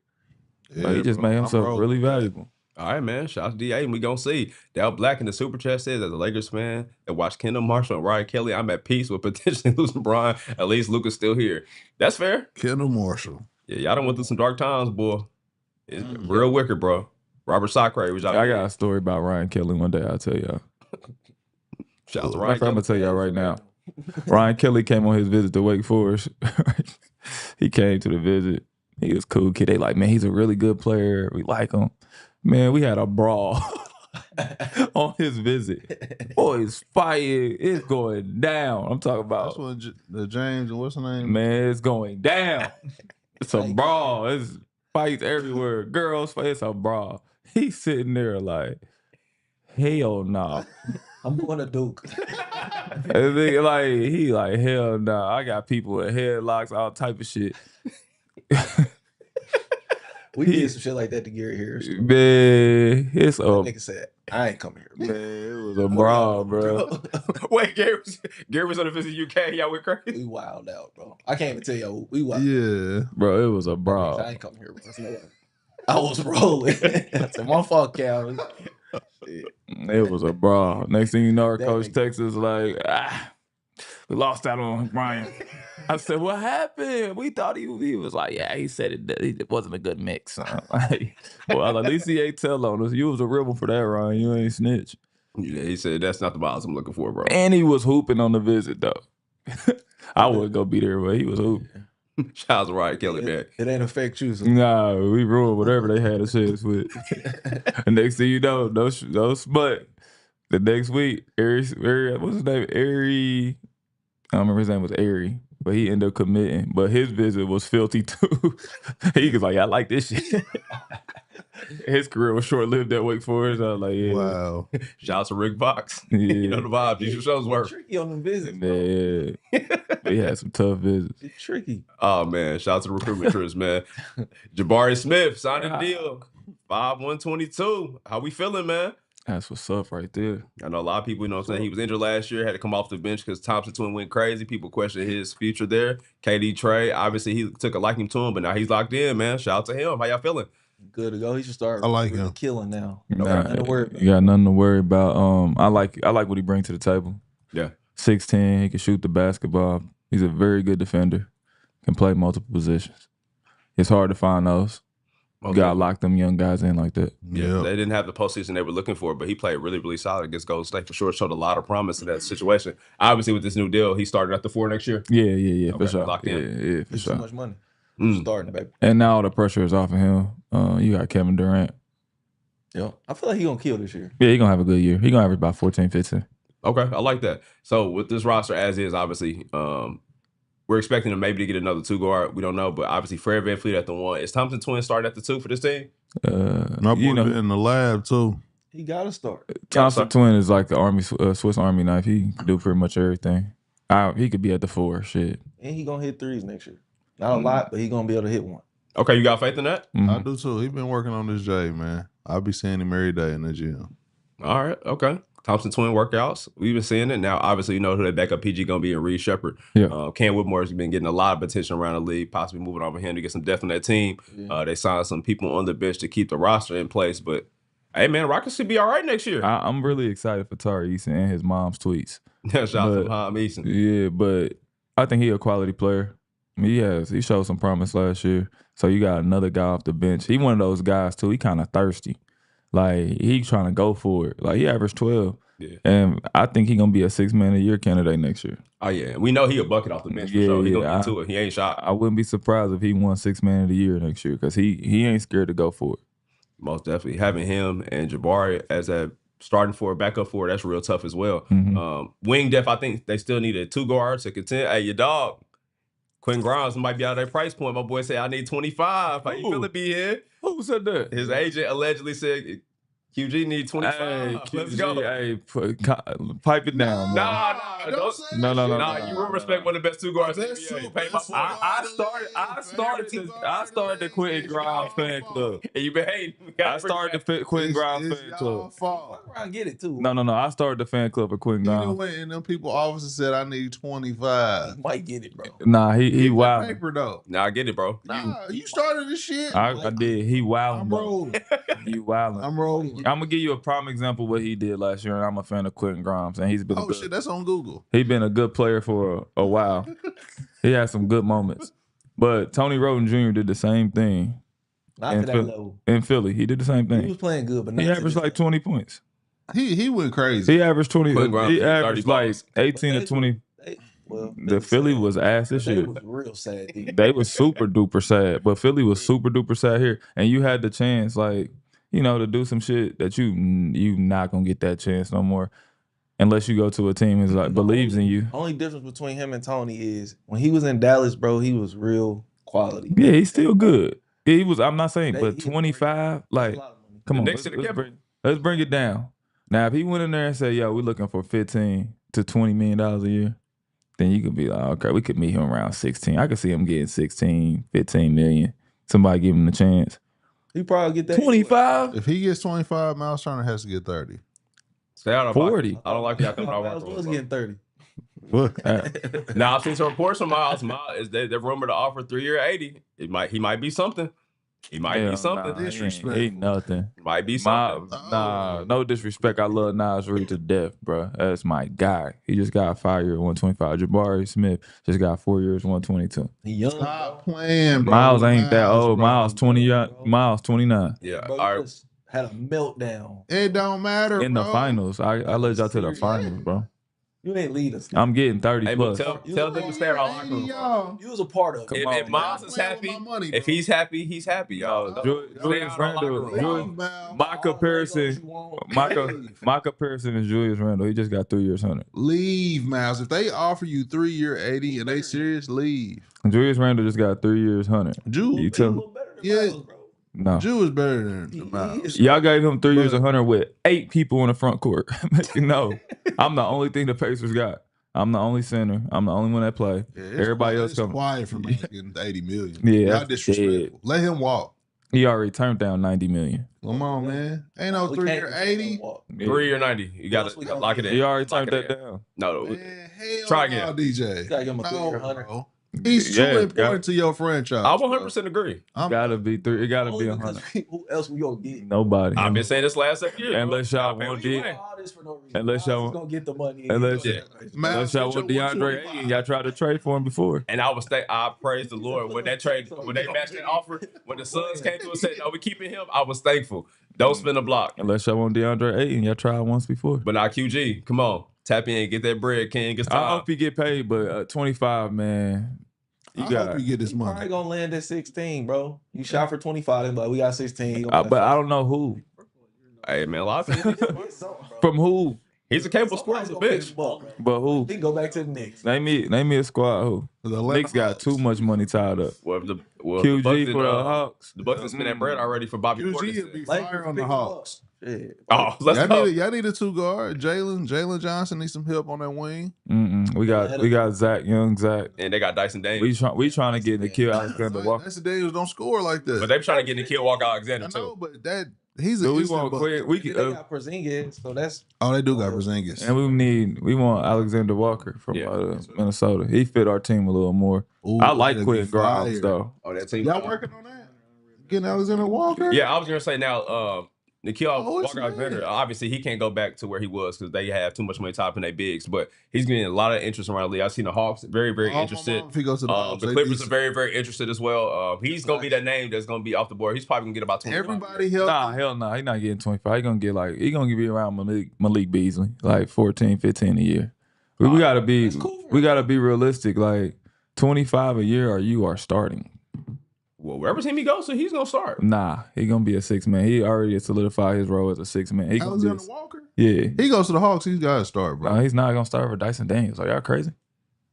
Yeah, Like, he just bro, made I'm himself rolling really with that. valuable. All right, man. Shout out to DA, and we gonna see. Dal Black in the super chat says, as a Lakers fan that watched Kendall Marshall and Ryan Kelly, I'm at peace with potentially losing Brian. At least Luka's still here. That's fair. Kendall Marshall. Yeah, y'all done went through some dark times, boy. It's real wicked, bro. Robert Sacre was out. I got a story about Ryan Kelly one day. I'll tell y'all. Shout out to I'm Ryan gonna Kelly. tell y'all right now. Ryan Kelly came on his visit to Wake Forest. He came to the visit. He was a cool kid. They like, man, he's a really good player. We like him. Man, we had a brawl on his visit. Boys fighting. It's going down. I'm talking That's about, what the James and what's the name? man, it's going down. It's a brawl. It's fights everywhere. Girls fight. It's a brawl. He's sitting there like, hell nah. I'm going to Duke. And then, like, he like, hell nah. I got people with headlocks, all type of shit. We did some shit like that to Gary Harris. Man, it's That a nigga said, I ain't coming here. man. It was a brawl, bro. Wait, Gary was on the visit UK. Y'all went crazy. We wild out, bro. I can't even tell y'all. We wild. Yeah. Bro, it was a brawl. I ain't coming here, bro. There's no way. I was rolling. I said, my fault, Cal. It was a brawl. Next thing you know, our That coach nigga- texts us like, we lost out on Brian. I said, what happened? We thought he was like, yeah, he said it wasn't a good mix. Like, well, at least he ain't tell on us. You was a rebel for that, Ryan. You ain't snitch. Yeah, he said that's not the balance I'm looking for, bro. And he was hooping on the visit, though. I wouldn't go be there, but he was hooping. Shout out to Ryan Kelly, man. It ain't affect you. So. Nah, we ruined whatever they had to say us with. And next thing you know, those smut. The next week, what's his name? I don't remember his name was Airy, but he ended up committing. But his visit was filthy too. He was like, I like this shit. His career was short-lived at Wake Forest. I was like, yeah. Wow. Shout out to Rick Fox. Yeah. You know the vibe. These shows work. Tricky on them visits, bro. Man, we had some tough visits. It's tricky. Oh man, shout out to the recruitment trips, man. Jabari Smith signed a deal. 5/122. How we feeling, man? That's what's up right there. I know a lot of people, you know what I'm saying? He was injured last year, had to come off the bench because Thompson twin went crazy. People questioned his future there. KD trade, obviously he took a liking to him, but now he's locked in, man. Shout out to him. How y'all feeling? Good to go. He should start I like him. killing now. Nah, Nothing to worry about. you got nothing to worry about. I like what he brings to the table. Yeah. 6'10", he can shoot the basketball. He's a very good defender. Can play multiple positions. It's hard to find those. You gotta lock them young guys in like that. Yeah, they didn't have the postseason they were looking for, but he played really, really solid against Golden State for sure. Showed a lot of promise in that situation. Obviously, with this new deal, he started at the 4 next year. Yeah, Okay, for sure. locked in. Yeah, for It's too sure. much money. Mm. Starting, baby. And now all the pressure is off of him. You got Kevin Durant. Yeah. I feel like he gonna kill this year. Yeah, he gonna have a good year. He gonna average about 14, 15. Okay, I like that. So with this roster as is, obviously, we're expecting him maybe to get another 2 guard. We don't know, but obviously Fred VanVleet at the 1. Is Thompson twin starting at the 2 for this team? And I put you know, it in the lab too. He gotta start. Thompson twin is like the Army Swiss Army knife. He can do pretty much everything. He could be at the 4. Shit. And he gonna hit threes next year. Not a lot, but he gonna be able to hit one. Okay, you got faith in that? Mhm. I do too. He been working on this J, man. I'll be seeing him every day in the gym. All right, okay. Thompson twin workouts. We've been seeing it. Now, obviously, you know who that backup PG going to be in Reed Shepard. Yeah. Cam Whitmore has been getting a lot of attention around the league, possibly moving over him to get some depth on that team. Yeah. They signed some people on the bench to keep the roster in place. But, hey, man, Rockets should be all right next year. I'm really excited for Tari Eason and his mom's tweets. Shout out to but- Ham Eason. Yeah, but I think he a quality player. He showed some promise last year. So you got another guy off the bench. He one of those guys too. He kind of thirsty. Like he trying to go for it. Like he averaged 12. Yeah. And I think he gonna be a 6-man a year candidate next year. Oh, yeah. We know he a bucket off the bench for Yeah, sure. He yeah, going to get to it. He ain't shot. I wouldn't be surprised if he won 6-man of the year next year because he ain't scared to go for it. Most definitely. Having him and Jabari as a starting forward, backup forward, that's real tough as well. Mhm. Wing depth, I think they still need a 2 guard to contend. Hey, your dog, Quinn Grimes might be out of their price point. My boy said, I need 25. How you Ooh. feeling, B Hen? Who said that? His agent allegedly said QG need 25. Hey, Let's QG, go. hey, pipe it down, bro. Nah, say No, that no, shit. no, Nah, no, you no, will respect one of the best two guards in the Best NBA. two- Pay my best two I I started the Quentin Grimes fan club. And you been hating. I started the Quentin Grimes fan It's club. y'all fault. Fuck around, get it too. No, I started the fan club for Quentin He done Grimes. went in them people office and said I need 25. You might get it, bro. Nah, he Get that wild. paper though. Nah, I get it, bro. Nah, you started this shit. I did. He wild. I'm rolling. He wild. I'm rolling. I'm gonna give you a prime example of what he did last year, and I'm a fan of Quentin Grimes, and he's been Oh shit, that's on Google. He's been a good player for a while. He had some good moments, but Tony Roden Jr. did the same thing Not in to that Philly. level. In Philly, he did the same He was thing. playing good, but not He to averaged this like 20 points. He went crazy. He averaged 20. Quentin Grimes He did 30 averaged like balls. 18 to 20. The Philly was ass this They year. was real sad. D. They was super duper sad, but Philly was super duper sad here, and you had the chance, like, you know, to do some shit that you not gonna get that chance no more, unless you go to a team that's like believes in you. Only difference between him and Tony is when he was in Dallas, bro, he was real quality. Yeah, he's still good. Yeah, he was. I'm not saying, He but was 25, like, A lot of money. come on, Knicks shoulda kept him. let's bring it down. Now, if he went in there and said, "Yo, we're looking for $15 to $20 million a year," then you could be like, "Okay, we could meet him around 16." I could see him getting 16, 15 million. Somebody give him the chance. He probably get that 25, If he gets 25, Myles Turner has to get 30. Stay out of 40. I don't like y'all coming Myles out was getting 30. Now I've seen some reports from Myles. They're rumored to offer 3-year 80. He might be something. He might Hell be something. nah, he Disrespectful. ain't nothing. Might be something. Nah, no disrespect. I love Naz Reid to death, bro. That's my guy. He just got 5 years, 125. Jabari Smith just got 4 years, 122. He young. Stop playing, bro. Miles ain't that old. bro. Miles 20. Miles 29 Yeah. Bro, All you right. just had a meltdown. It don't matter, in the bro. finals. I led y'all to the Serious. finals, bro. You ain't lead us. I'm getting 30 Hey, but plus. tell them to stay around locker room. Y'all. You was a part of it. Come on, If Myles man. is Playing happy, with my money, if bro. he's happy, he's happy, y'all. Julius Randle. My comparison. Leave. My comparison is Julius Randle. He just got 3 years 100. Leave, Myles. If they offer you 3-year 80 and they serious, leave. Julius Randle just got 3 years 100. Jew, You tell me. Yeah. Bro. No. Jew is better than Myles. Y'all gave him 3 years 100 with 8 people in the front court. No, I'm the only thing the Pacers got. I'm the only center. I'm the only one that play. Yeah, Everybody else it's coming. quiet for making 80 million. Yeah, Y'all that's disrespectful. Let him walk. He already turned down 90 million. Come on, man. Ain't no 3-year 80. 3-year 90. You got else we to gonna lock it get? in. He already Lock turned it that in. down. No, Man, hell Try no, again. DJ. Gotta give him a 3-year No, 100. bro. He's too Yeah, important to your franchise. I bro. 100% agree. I'm- Gotta be 3. It gotta be Only because 100. who else we gonna get? Nobody. I've been saying this last 7 years. Unless y'all Man, want we D- win. All this for no reason. Unless Miles y'all- is gonna get the money. unless- Yeah. Unless y'all want DeAndre Ayton, y'all tried to trade for him before. And I praise the Lord when that trade, when they matched that offer, when the Suns came to us and said, "No, we keeping him." I was thankful. Don't spin the block. Unless y'all want DeAndre Ayton, y'all tried once before. But now QG, come on, tap in, get that bread, King. It's I time. hope he get paid, but 25, man. You I got. hope you get this He probably money. gonna land at 16, bro. You shot for 25, but we got 16. But I don't know who. Hey man, a lot of things. From who? He's a capable scorer, he's a bitch. But who? He can go back to the Knicks. Name me a squad who. The Atlanta Knicks got Hawks. too much money tied up. Well, the Bucks QG did, for the Hawks. The Bucks done spent that bread already for Bobby QG Portis. would be Lakers fire on the pick him up. Hawks. Shit. Oh, let's go. Y'all need a 2-guard. Jalen Johnson needs some help on that wing. We got Zach Young, Zach. And they got Dyson Daniels. We trying to get Nikhil Alexander Walker. That's the Daniels don't score like that. But they trying to get Nikhil Walker-Alexander I know, too. but he's a Do we instant want bucket. quick? We They can, got Porzingis, so that's Oh, they do got Porzingis. and we want Alexander Walker from Yeah. Minnesota. He fit our team a little more. Ooh, I like that'd be Quentin Grimes fire. though. Oh, that team. Y'all working on that? Getting Alexander Walker? Yeah, I was gonna say now, Nikhil Oh, it's Walker-Alexander. lit. Obviously, he can't go back to where he was because they have too much money tied up in their bigs. But he's getting a lot of interest around the league. I've seen the Hawks very, very Oh, interested. if he goes to the Hawks, The they Clippers decent. are very, very interested as well. He's gonna be that name that's gonna be off the board. He's probably gonna get about 20. Everybody help. Nah, hell no. He not getting 25. He gonna be around Malik Beasley, like 14, 15 a year. We gotta be realistic. Like 25 a year, or you are starting. Well, wherever team he goes to, he's gonna start. Nah, he gonna be a 6-man. He already solidified his role as a 6-man. He gonna be Alexander Walker? yeah. He goes to the Hawks, he's got to start, bro. No, he's not gonna start for Dyson Daniels. Are y'all crazy?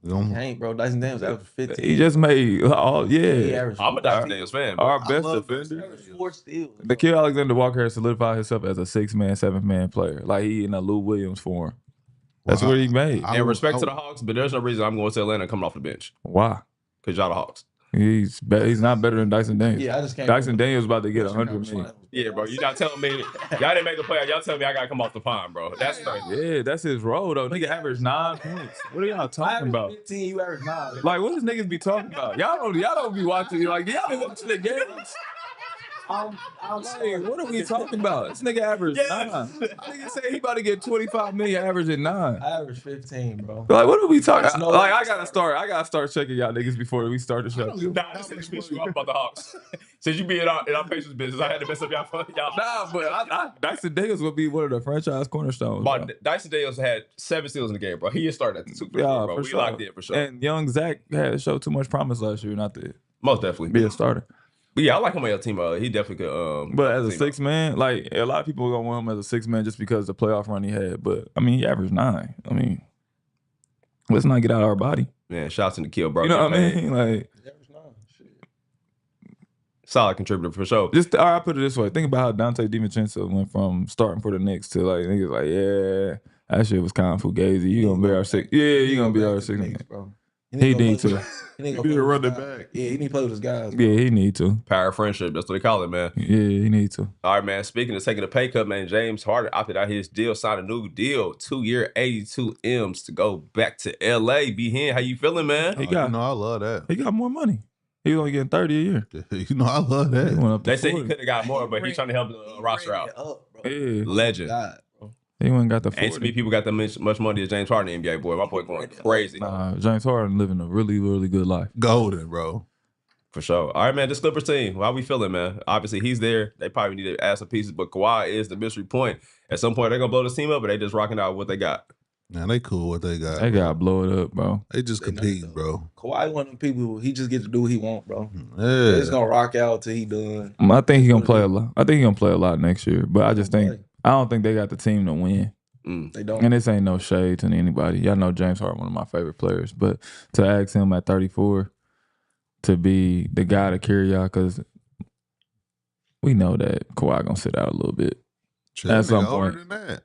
Ain't, bro. Dyson Daniels averaged 15. He just made all, He yeah. averaged I'm a Dyson Daniels fan, bro. Our I best love defender. He averaged 4 steals. Nikhil Alexander-Walker has solidified himself as a 6-man, 7-man player. Like he in a Lou Williams form. That's Well, what he made. And respect to the Hawks, but there's no reason I'm going to Atlanta coming off the bench Why? because y'all the Hawks. He's not better than Dyson Daniels. Yeah, I just can't. Dyson Daniels about to get 100 million. Yeah, bro. You're not telling me y'all didn't make the playoff. Y'all telling me I got to come off the pond, bro. That's crazy. Yeah, that's his role though. Nigga averaged 9 points. What are y'all talking about? 15, you average 9. Like, what does niggas be talking about? Y'all don't be watching. Like, y'all be watching the games. I'm Like, what are we talking about? This nigga averaged 9. Nigga say he about to get 25 million, averaging 9. I average 15, bro. Like, what are we talking? No, Like, I gotta start checking y'all niggas before we start the show. Nah, this is bitch you up about the Hawks. Since you be in our patience business, I had to mess up y'all. Nah, but Dyson Daniels will be one of the franchise cornerstones. Bro. Dyson Daniels had 7 steals in the game, bro. He is starting at the 2 Yeah, bro. for We sure. locked in for sure. And young Zach had showed too much promise last year not to Most definitely. be a starter. But yeah, I like him on your team. He definitely could. But as a team up. 6-man, like a lot of people are gonna want him as a 6-man just because of the playoff run he had. But I mean, he averaged 9. I mean, let's not get out of our body. Man, shouts in the kill, bro. You know what I mean? Like, solid contributor for sure. just all right, I put it this way: think about how Dante DiVincenzo went from starting for the Knicks to like niggas like, yeah, that shit was kind of fugazi. You gonna be our 6? Yeah, you gonna be our 6-man. bro. He need to. He need He need to run it back. Yeah, he need to play with his guys. Bro. Yeah, he need to. Power of friendship. That's what they call it, man. Yeah, he need to. All right, man. Speaking of taking a pay cut, man, James Harden opted out his deal, signed a new deal, 2-year, 82 M's to go back to LA. B Hen, how you feeling, man? He got, you know, I love that. he got more money. He was only getting 30 a year. You know, I love He that. went up to They said he 40. could have got more, but he's trying to help the roster out. Yeah, Legend. God, bro. he went and got the 40. Ain't too many people got that much money as James Harden, NBA boy. My boy going crazy. James Harden living a really, really good life. Golden, bro. For sure. All right, man. This Clippers team, how we feeling, man? Obviously, he's there. They probably need to add some pieces, but Kawhi is the mystery point. At some point, they're going to blow this team up, but they just rocking out what they got. Man, they cool what they got. They bro. gotta blow it up, bro. They just They know compete, that. bro. Kawhi one of them people. He just get to do what he want, bro. Yeah. He's gonna rock out till he done. I think he's gonna play a lot. I think he's gonna play a lot next year. But I just think Play. I don't think they got the team to win. They don't. And this ain't no shade to anybody. Y'all know James Harden, one of my favorite players. But to ask him at 34 to be the guy to carry y'all, because we know that Kawhi gonna sit out a little bit. Shit, at that some nigga older point. than that.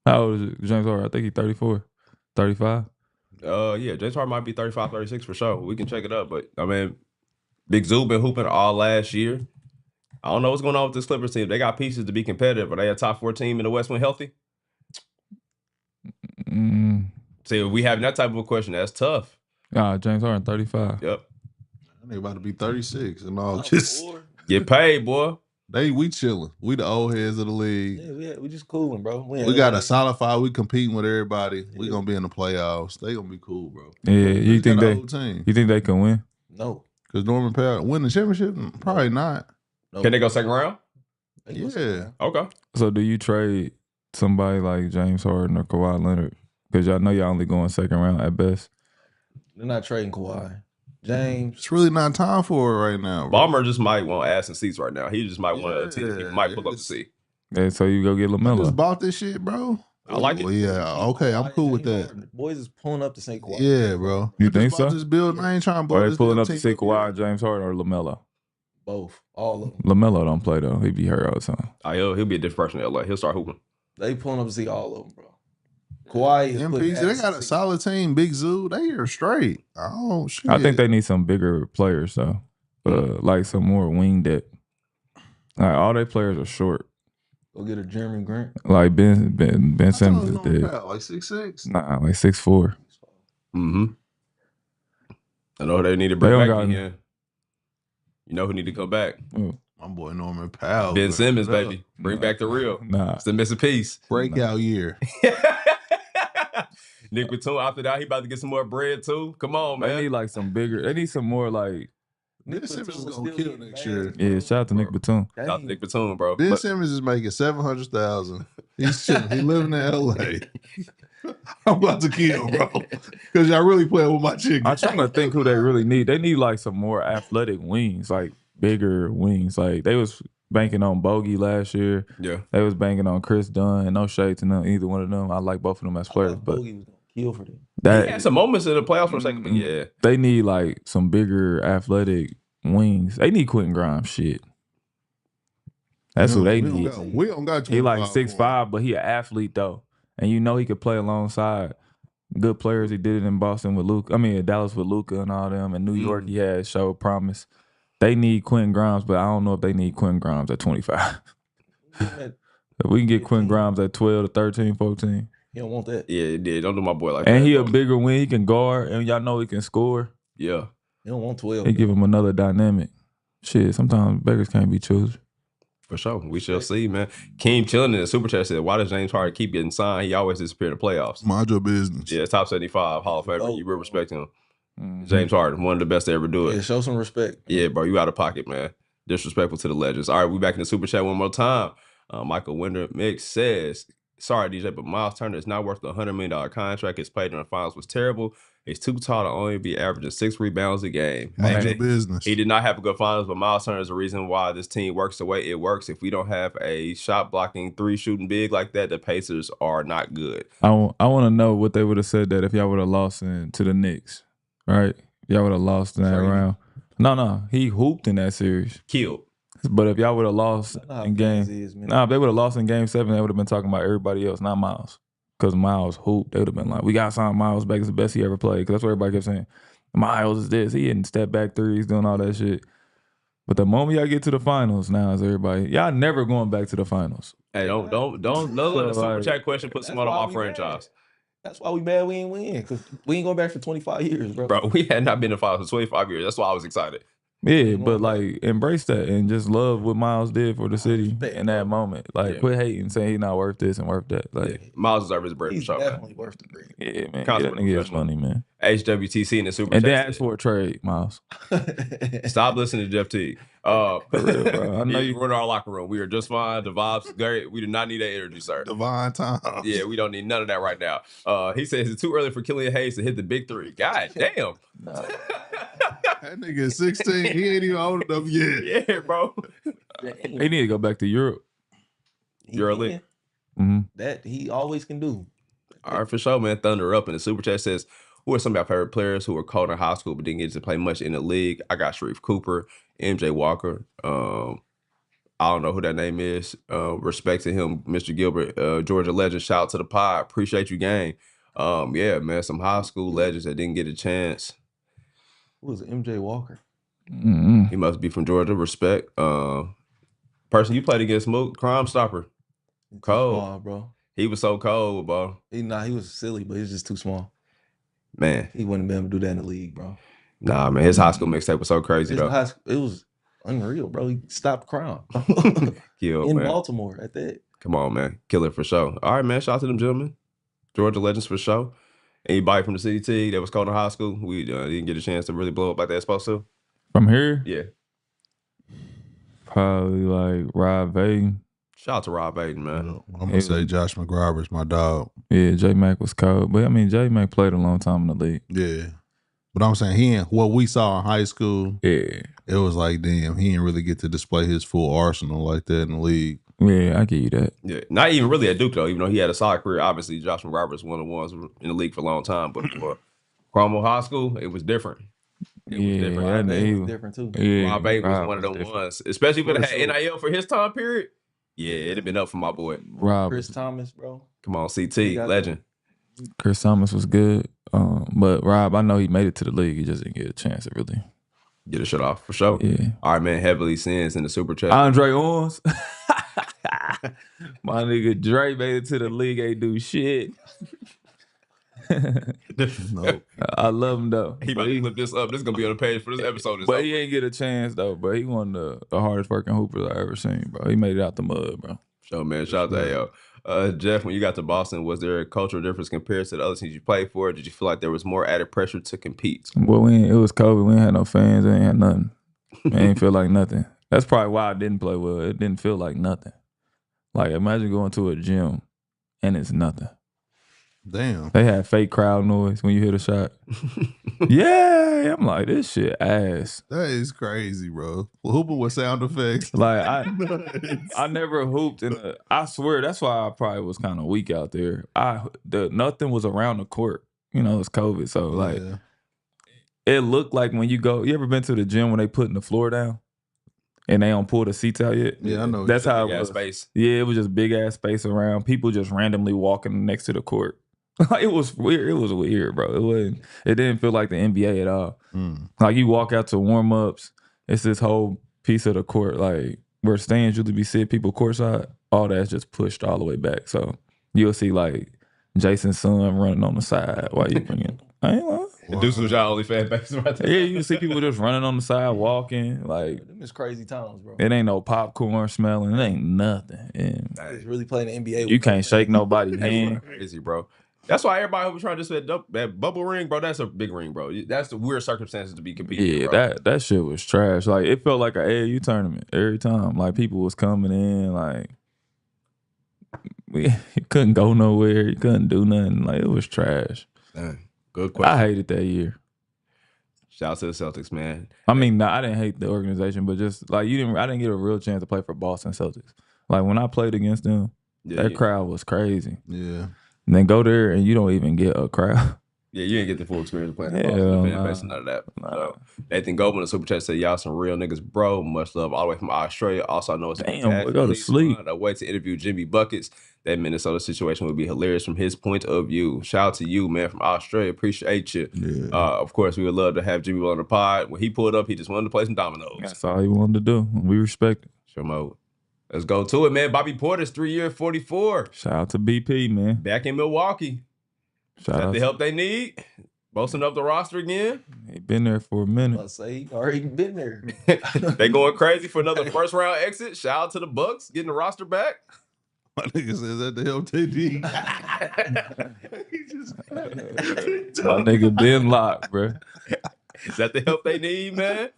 How old is James Harden? I think he's 34, 35. Yeah, James Harden might be 35, 36 for sure. We can check it up. But, I mean, Big Zoo been hooping all last year. I don't know what's going on with this Clippers team. They got pieces to be competitive. Are they a top 4 team in the West when healthy? See, we having that type of a question. That's tough. James Harden, 35. Yep. That nigga about to be 36 and all. Just Get paid, boy. we chilling. We the old heads of the league. Yeah, we just cooling, bro. We got a solidify. We competing with everybody. We gonna be in the playoffs. They gonna be cool, bro. Yeah, you think got a they? whole team? You think they can win? No. Because Norman Powell win the championship? Probably not. Can they go second round? Yeah. Okay. So do you trade somebody like James Harden or Kawhi Leonard? Because y'all know y'all only going second round at best. They're not trading Kawhi. James. It's really not time for it right now, bro. Balmer just might want ass and seats right now. He just might want to. He might pull up the seat. And so you go get I just LaMelo. bought this shit, bro. I like it. Yeah, okay, I'm cool with that. Boys is pulling up to say Kawhi. Yeah, bro. You I just think bought so? This build, I ain't trying to blow Or they this pulling damn up to team see up Kawhi, here. James Harden, or LaMelo? Both. All of them. LaMelo don't play though. He be hurt all the time. He'll be a different person in LA. He'll start hooping. They pulling up to see all of them, bro. Kawhi is putting MPs, they ass got to a see. solid team. Big Zoo, they are straight. Oh shit. I think they need some bigger players though. Like some more wing depth. Like all their players are short. Go get a Jeremy Grant. Like Ben Simmons is dead. like 6'6". Nah, like 6'4". Mm-hmm. I know they need to They bring don't back got- again. You know who need to come back? My boy Norman Powell. Ben but- Simmons, baby. Bring back the real. Nah. It's the missing piece. Breakout year. Nick Batum, after that, he about to get some more bread too. Come on, They man. need like some bigger. They need some more like. Ben Simmons is gonna still kill getting next mad, year. bro. Yeah, shout out to Nick Batum. Shout out to Nick Batum, bro. Ben But- Simmons is making 700,000. He's chilling. He living in LA. I'm about to kill, bro. Because y'all really playing with my chicken. I'm trying to think who they really need. They need like some more athletic wings, like bigger wings. Like they was banking on Bogey last year. yeah. They was banking on Chris Dunn. And no shade to them, either one of them. I like both of them as players, but Bogey was gonna Kill for them. He had some moments in the playoffs for a second, but yeah. They need like some bigger athletic wings. They need Quentin Grimes shit. That's what they need. We don't got He like 6'5", but he an athlete though. And you know he could play alongside good players. He did it in Boston with Luka. I mean, Dallas with Luka and all them. In New York, he had showed promise. They need Quentin Grimes, but I don't know if they need Quentin Grimes at 25. If we can get Quentin Grimes at 12 to 13, 14. He don't want that. Yeah, it did. Don't do my boy like that. And he a bigger wing. He can guard, and y'all know he can score. Yeah. He don't want 12. They give him another dynamic. Shit, sometimes beggars can't be choosers. For sure. We shall see, man. Keem chilling in the super chat said, why does James Harden keep getting signed? He always disappear in the playoffs. Mind your business. Yeah, top 75, Hall of Famer. You real respect him. James Harden, one of the best to ever do it. Yeah, show some respect. Yeah, bro, you out of pocket, man. Disrespectful to the legends. All right, we back in the super chat one more time. Michael Winder Mix says, sorry, DJ, but Myles Turner is not worth the $100 million contract. His play during the finals was terrible. He's too tall to only be averaging 6 rebounds a game. Mind your business. He did not have a good finals, but Myles Turner is the reason why this team works the way it works. If we don't have a shot blocking, 3 shooting big like that, the Pacers are not good. I want to know what they would have said that if y'all would have lost to the Knicks, right? Y'all would have lost in that round. No, he hooped in that series. Killed. But if y'all would have lost in if they would have lost in game 7, they would have been talking about everybody else, not Myles. Because Myles hooped, they would have been like, we got to sign Myles back. It's the best he ever played. Because that's what everybody kept saying. Myles is this. He hitting step back threes, doing all that shit. But the moment y'all get to the finals, now is everybody, y'all never going back to the finals. Hey, don't let the super chat question put someone on my franchise. That's why we mad we ain't win. Because we ain't going back for 25 years, bro. Bro, we had not been in the finals for 25 years. That's why I was excited. Yeah, but like embrace that and just love what Myles did for the city in that moment. Like quit hating, saying he's not worth this and worth that. Like Myles deserves his bread for sure. Definitely worth the bread. Yeah, man. That nigga is funny, man. HWTC in the super and chat. then ask for a trade, Myles. Stop listening to Jeff Teague. For real, bro. I know you run our locker room. We are just fine. The vibes great. We do not need that energy, sir. Divine time. Yeah, we don't need none of that right now. He says it's too early for Killian Hayes to hit the big 3. God damn. That nigga is 16. He ain't even old enough yet. Yeah, bro. He need to go back to Europe. Euroleague. That he always can do. All right, for sure, man. Thunder up in the super chat says, who are some of your favorite players who were cold in high school but didn't get to play much in the league? I got Sharif Cooper, MJ Walker. I don't know who that name is. Respect to him, Mr. Gilbert, Georgia legend. Shout out to the pod. Appreciate you, gang. Yeah, man, some high school legends that didn't get a chance. Who was MJ Walker? He must be from Georgia. Respect. Person you played against, Mook, Crime Stopper. Cold, small, bro. He was so cold, bro. He was silly, but he was just too small. Man, he wouldn't have been able to do that in the league, bro. Nah, man, his high school mixtape was so crazy, though. It was unreal, bro. He stopped crime. Killed, in man. Baltimore at that. Come on, man. Killer for sure. All right, man. Shout out to them gentlemen. Georgia legends for sure. Anybody from the city team that was called in high school, we didn't get a chance to really blow up like they're supposed to. From here? Yeah. Probably like Rob Vaden. Shout out to Rob Vaden, man. I'm going to say Josh McGrover's my dog. Yeah, J-Mac was cold. But I mean, J-Mac played a long time in the league. Yeah. But I'm saying what we saw in high school, yeah, it was like, damn, he didn't really get to display his full arsenal like that in the league. Yeah, I give you that. Yeah, not even really at Duke, though, even though he had a solid career. Obviously, Josh McGrover is one of the ones in the league for a long time. But for Cromwell High School, it was different. It was different too. Yeah, Rob Vaden was one of them ones, especially if it had NIL for his time period. Yeah, it'd have been up for my boy. Rob. Chris Thomas, bro. Come on, CT, legend. Chris Thomas was good. But Rob, I know he made it to the league. He just didn't get a chance to really get a shit off for sure. Yeah. All right, man. Heavily Sins in the super chat. Andre Owens. My nigga Dre made it to the league. Ain't do shit. No. I love him though. He about to clip this up. This is gonna be on the page for this episode. But he ain't get a chance though. But he one of the hardest working hoopers I ever seen, bro. He made it out the mud, bro. Sure, man. Shout out to AO. Jeff, when you got to Boston, was there a cultural difference compared to the other teams you played for? Did you feel like there was more added pressure to compete? Well, it was COVID. We ain't had no fans. We ain't had nothing. It ain't feel like nothing. That's probably why I didn't play well. It didn't feel like nothing. Like imagine going to a gym and it's nothing. Damn. They had fake crowd noise when you hit a shot. Yeah, I'm like, this shit ass. That is crazy, bro. Hooping with sound effects. Like I never hooped in the. I swear that's why I probably was kind of weak out there. Nothing was around the court. You know, it's COVID, so like Yeah. it looked like when you go. You ever been to the gym when they putting the floor down and they don't pull the seats out yet? Yeah, I know. That's how it Big ass was. space. Yeah, it was just big ass space around. People just randomly walking next to the court. It was weird. It was weird, bro. It wasn't. It didn't feel like the NBA at all. Like you walk out to warm ups, it's this whole piece of the court, like where stands usually be sit people courtside. All that's just pushed all the way back. So you'll see like Jason's son running on the side while you bring it. I ain't lying. Wow. This was y'all OnlyFans base right there. Yeah, you can see people just running on the side, walking. Like Them is crazy times, bro. it ain't no popcorn smelling. It ain't nothing. And It's really playing the NBA. you can't shake nobody's hand. Crazy, bro. That's why everybody was trying to say that bubble ring, bro. That's a big ring, bro. That's the weird circumstances to be competing. Yeah, bro. that shit was trash. Like it felt like an AAU tournament every time. Like people was coming in, like you couldn't go nowhere. You couldn't do nothing. Like it was trash. Dang. Good question. I hated that year. Shout out to the Celtics, man. I mean, I didn't hate the organization, but just like I didn't get a real chance to play for Boston Celtics. Like when I played against them, that crowd was crazy. Yeah. And then go there and you don't even get a crowd. Yeah, you didn't get the full experience of playing. Hell Fan nah. base and none of that. Nah. So, Nathan Goldman in Super Chat said, y'all some real niggas, bro. Much love all the way from Australia. Also, I know it's Damn, we go to sleep. A way to interview Jimmy Buckets. That Minnesota situation would be hilarious from his point of view. Shout out to you, man, from Australia. Appreciate you. Yeah. Of course, we would love to have Jimmy on the pod. When he pulled up, he just wanted to play some dominoes. That's all he wanted to do. We respect it. Show mode. Let's go to it, man. Bobby Portis, 3 year, 44. Shout out to BP, man. Back in Milwaukee. Shout out The to help they need. Boasting up the roster again. he been there for a minute. I say he already been there. They going crazy for another first round exit. Shout out to the Bucks getting the roster back. My nigga says that the help they need. My nigga been locked, bro. Is that the help they need, man?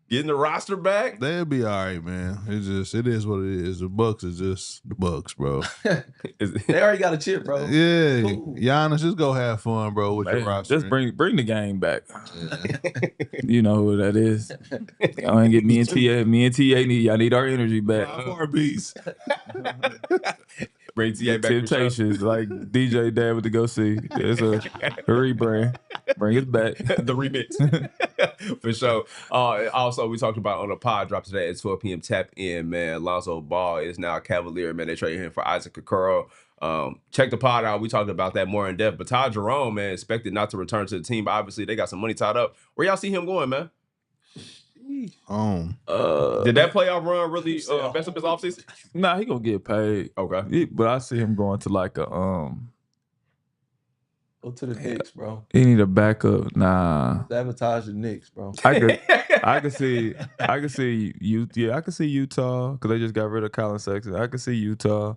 Getting the roster back? They'll be all right, man. It is what it is. The Bucks is just the Bucks, bro. They already got a chip, bro. Yeah. Cool. Giannis, just go have fun, bro, with your roster. Just bring the game back. Yeah. You know who that is. Y'all ain't get me and TA. Me and TA y'all need our energy back. 5 RBs. Bring TA back. Temptations, like DJ Dad with the Go See. It's a rebrand. Bring it back. The remix. For sure. Also, we talked about on the pod drop today at 12 p.m. Tap in, man. Lonzo Ball is now a Cavalier, man. They traded him for Isaac Okoro. Check the pod out. We talked about that more in depth. But Ty Jerome, man, expected not to return to the team. But obviously, they got some money tied up. Where y'all see him going, man? Did that playoff run really mess up his offseason? Nah, he gonna get paid. Okay. But I see him going to like a Go to the Knicks, bro. he need a backup. Nah. Sabotage the Knicks, bro. I could see Utah because they just got rid of Colin Sexton. I could see Utah.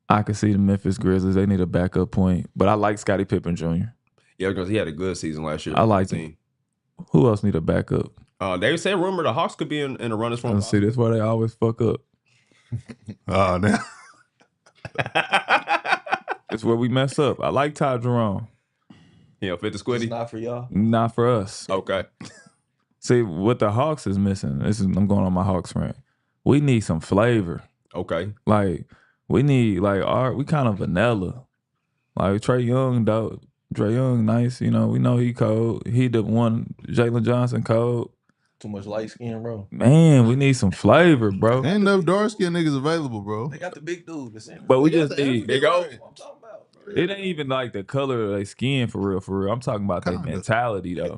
I could see the Memphis Grizzlies. They need a backup point. But I like Scottie Pippen Jr. Yeah, because he had a good season last year. I like him. Who else need a backup? They say rumor the Hawks could be in the runners for him. See, that's why they always fuck up. Oh, now. That's where we mess up. I like Ty Jerome. You know, fit the It's squiddy. not for y'all. Not for us. Okay. See, what the Hawks is missing, I'm going on my Hawks rant. We need some flavor. Okay. Like, we need, we kind of vanilla. Like, Trae Young, though. Trae Young, nice. You know, we know he cold. He the one, Jalen Johnson cold. Too much light skin, bro. Man, we need some flavor, bro. Ain't enough dark skinned niggas available, bro. They got the big dude. But we just need, They go. I'm talking about, bro. it ain't even like the color of their skin for real. I'm talking about their Kinda. mentality, though.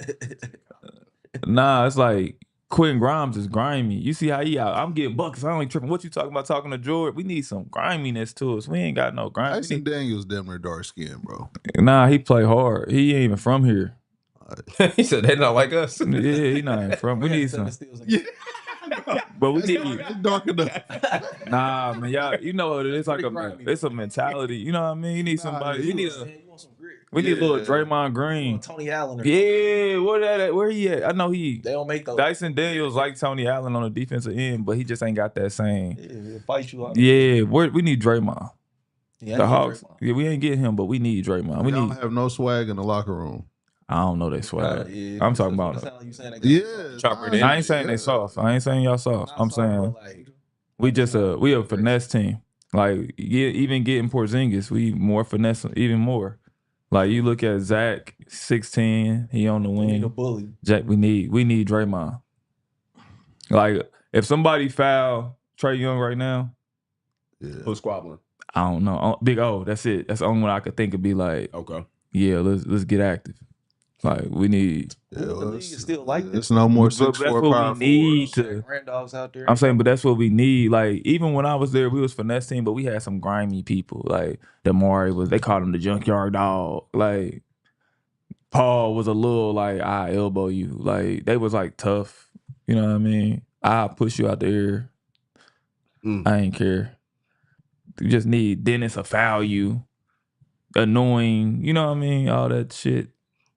Nah, it's like Quentin Grimes is grimy. You see how he out? I'm getting buckets. I ain't tripping. What you talking about talking to Jordan? We need some griminess to us. We ain't got no grime. Dyson Daniels damn near dark skinned, bro. Nah, he play hard. He ain't even from here. He said they not like us. Yeah, he not even from. We need some. But we need. It's dark enough. Nah, man, y'all. You know what it is? Like grimy. it's a mentality. You know what I mean? You need somebody. You We want some grit. need a little Yeah. Draymond Green. Tony Allen. Yeah, where he at? I know he. They don't make those. Dyson Daniels like Tony Allen on the defensive end, but he just ain't got that same. Yeah, he'll fight you out. Yeah, we need Draymond. Yeah, The I need Hawks, Draymond. yeah, we ain't getting him, but we need Draymond. We Y'all need. have no swag in the locker room. I don't know they swag. Yeah, I'm talking that's about. what it sound like you saying. Yeah, Chopper nah, I ain't saying they soft. I ain't saying y'all soft. I'm saying we just we a finesse team. Like even getting Porzingis, we more finesse even more. Like you look at Zach, 16, he on the We need a wing. bully. Jack, we need Draymond. Like if somebody foul Trey Young right now, Who's squabbling? I don't know. Big O, that's it. That's the only one I could think of. Be like, Okay. yeah, let's get active. Like we need. The league is still like this. It's no more But 6'4" that's what power we need forwards. to. Randolph's out there. I'm saying, but that's what we need. Like, even when I was there, we was finesse team, but we had some grimy people. Like, Damari was, they called him the junkyard dog. Like, Paul was a little like, I elbow you. Like, they was like tough. You know what I mean? I'll push you out there. I ain't care. You just need Dennis to foul you. Annoying. You know what I mean? All that shit.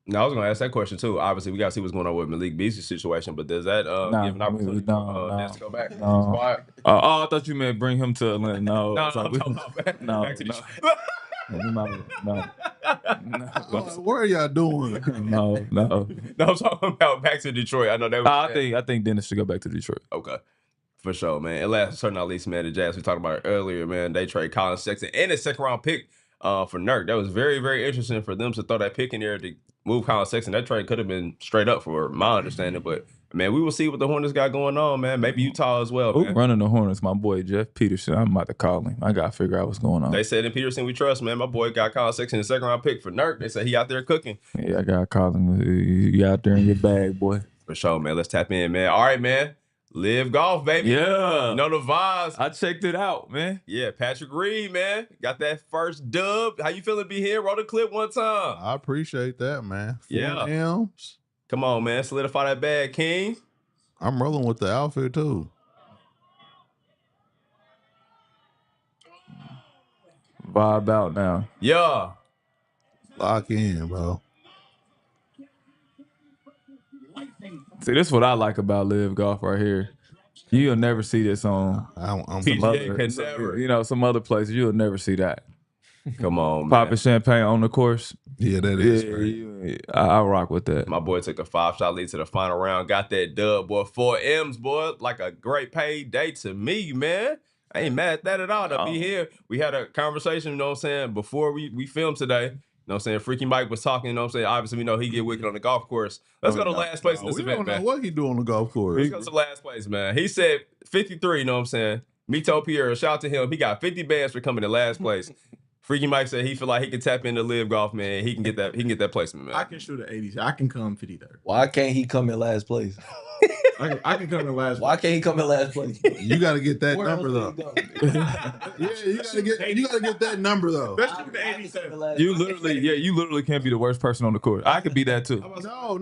Now I was gonna ask that question too. Obviously, we gotta see what's going on with Malik Beasley's situation, but does that give an opportunity for Naz to go back? No. I thought you meant bring him to Atlanta. No, I'm talking about back to Detroit. What are y'all doing? No. No, I'm talking about back to Detroit. I know that was. I think Dennis should go back to Detroit. Okay. For sure, man. And last but certainly not least, man, the Jazz, we talked about it earlier, man. They trade Colin Sexton and a second-round pick for Nurk. That was very, very interesting for them to throw that pick in there to move Colin Sexton. That trade could have been straight up for my understanding. But, man, we will see what the Hornets got going on, man. Maybe Utah as well, man. Running the Hornets, my boy Jeff Peterson. I'm about to call him. I got to figure out what's going on. They said in Peterson we trust, man. My boy got Colin Sexton in the second-round pick for Nurk. They said he out there cooking. Yeah, I got to call him. You out there in your bag, boy. For sure, man. Let's tap in, man. All right, man. LIV Golf, baby. Yeah. You know the vibes. I checked it out, man. Yeah, Patrick Reed, man. Got that first dub. How you feeling, B Hen? Roll the clip one time. I appreciate that, man. 4 Yeah. M's. Come on, man. Solidify that bag, King. I'm rolling with the outfit, too. Vibe out now. Yeah. Lock in, bro. See, this is what I like about LIV Golf right here. You'll never see this on I'm some other, some other places. You'll never see that. Come on, man. Popping champagne on the course. Yeah, that is. I rock with that. My boy took a 5-shot lead to the final round. Got that dub, boy. 4 M's, boy. Like a great payday to me, man. I ain't mad at that at all to be here. We had a conversation, you know what I'm saying, before we filmed today. You know what I'm saying? Freaky Mike was talking, you know what I'm saying? Obviously, we know he get wicked on the golf course. Let's go to last place in this event, man. We don't know what he do on the golf course. Let's go to last place, man. He said 53, you know what I'm saying? Mito Pierre, shout out to him. He got 50 bands for coming in last place. Freaky Mike said he feel like he can tap into LIV Golf, man. He can get that placement, man. I can shoot an 80. I can come 53rd. Why can't he come in last place? I can come in last place. Why can't he come in last place? You got to get that Where number, else though. did he go? Yeah, you got to get that number, though. Let's shoot the 87. You literally can't be the worst person on the court. I could be that too. No.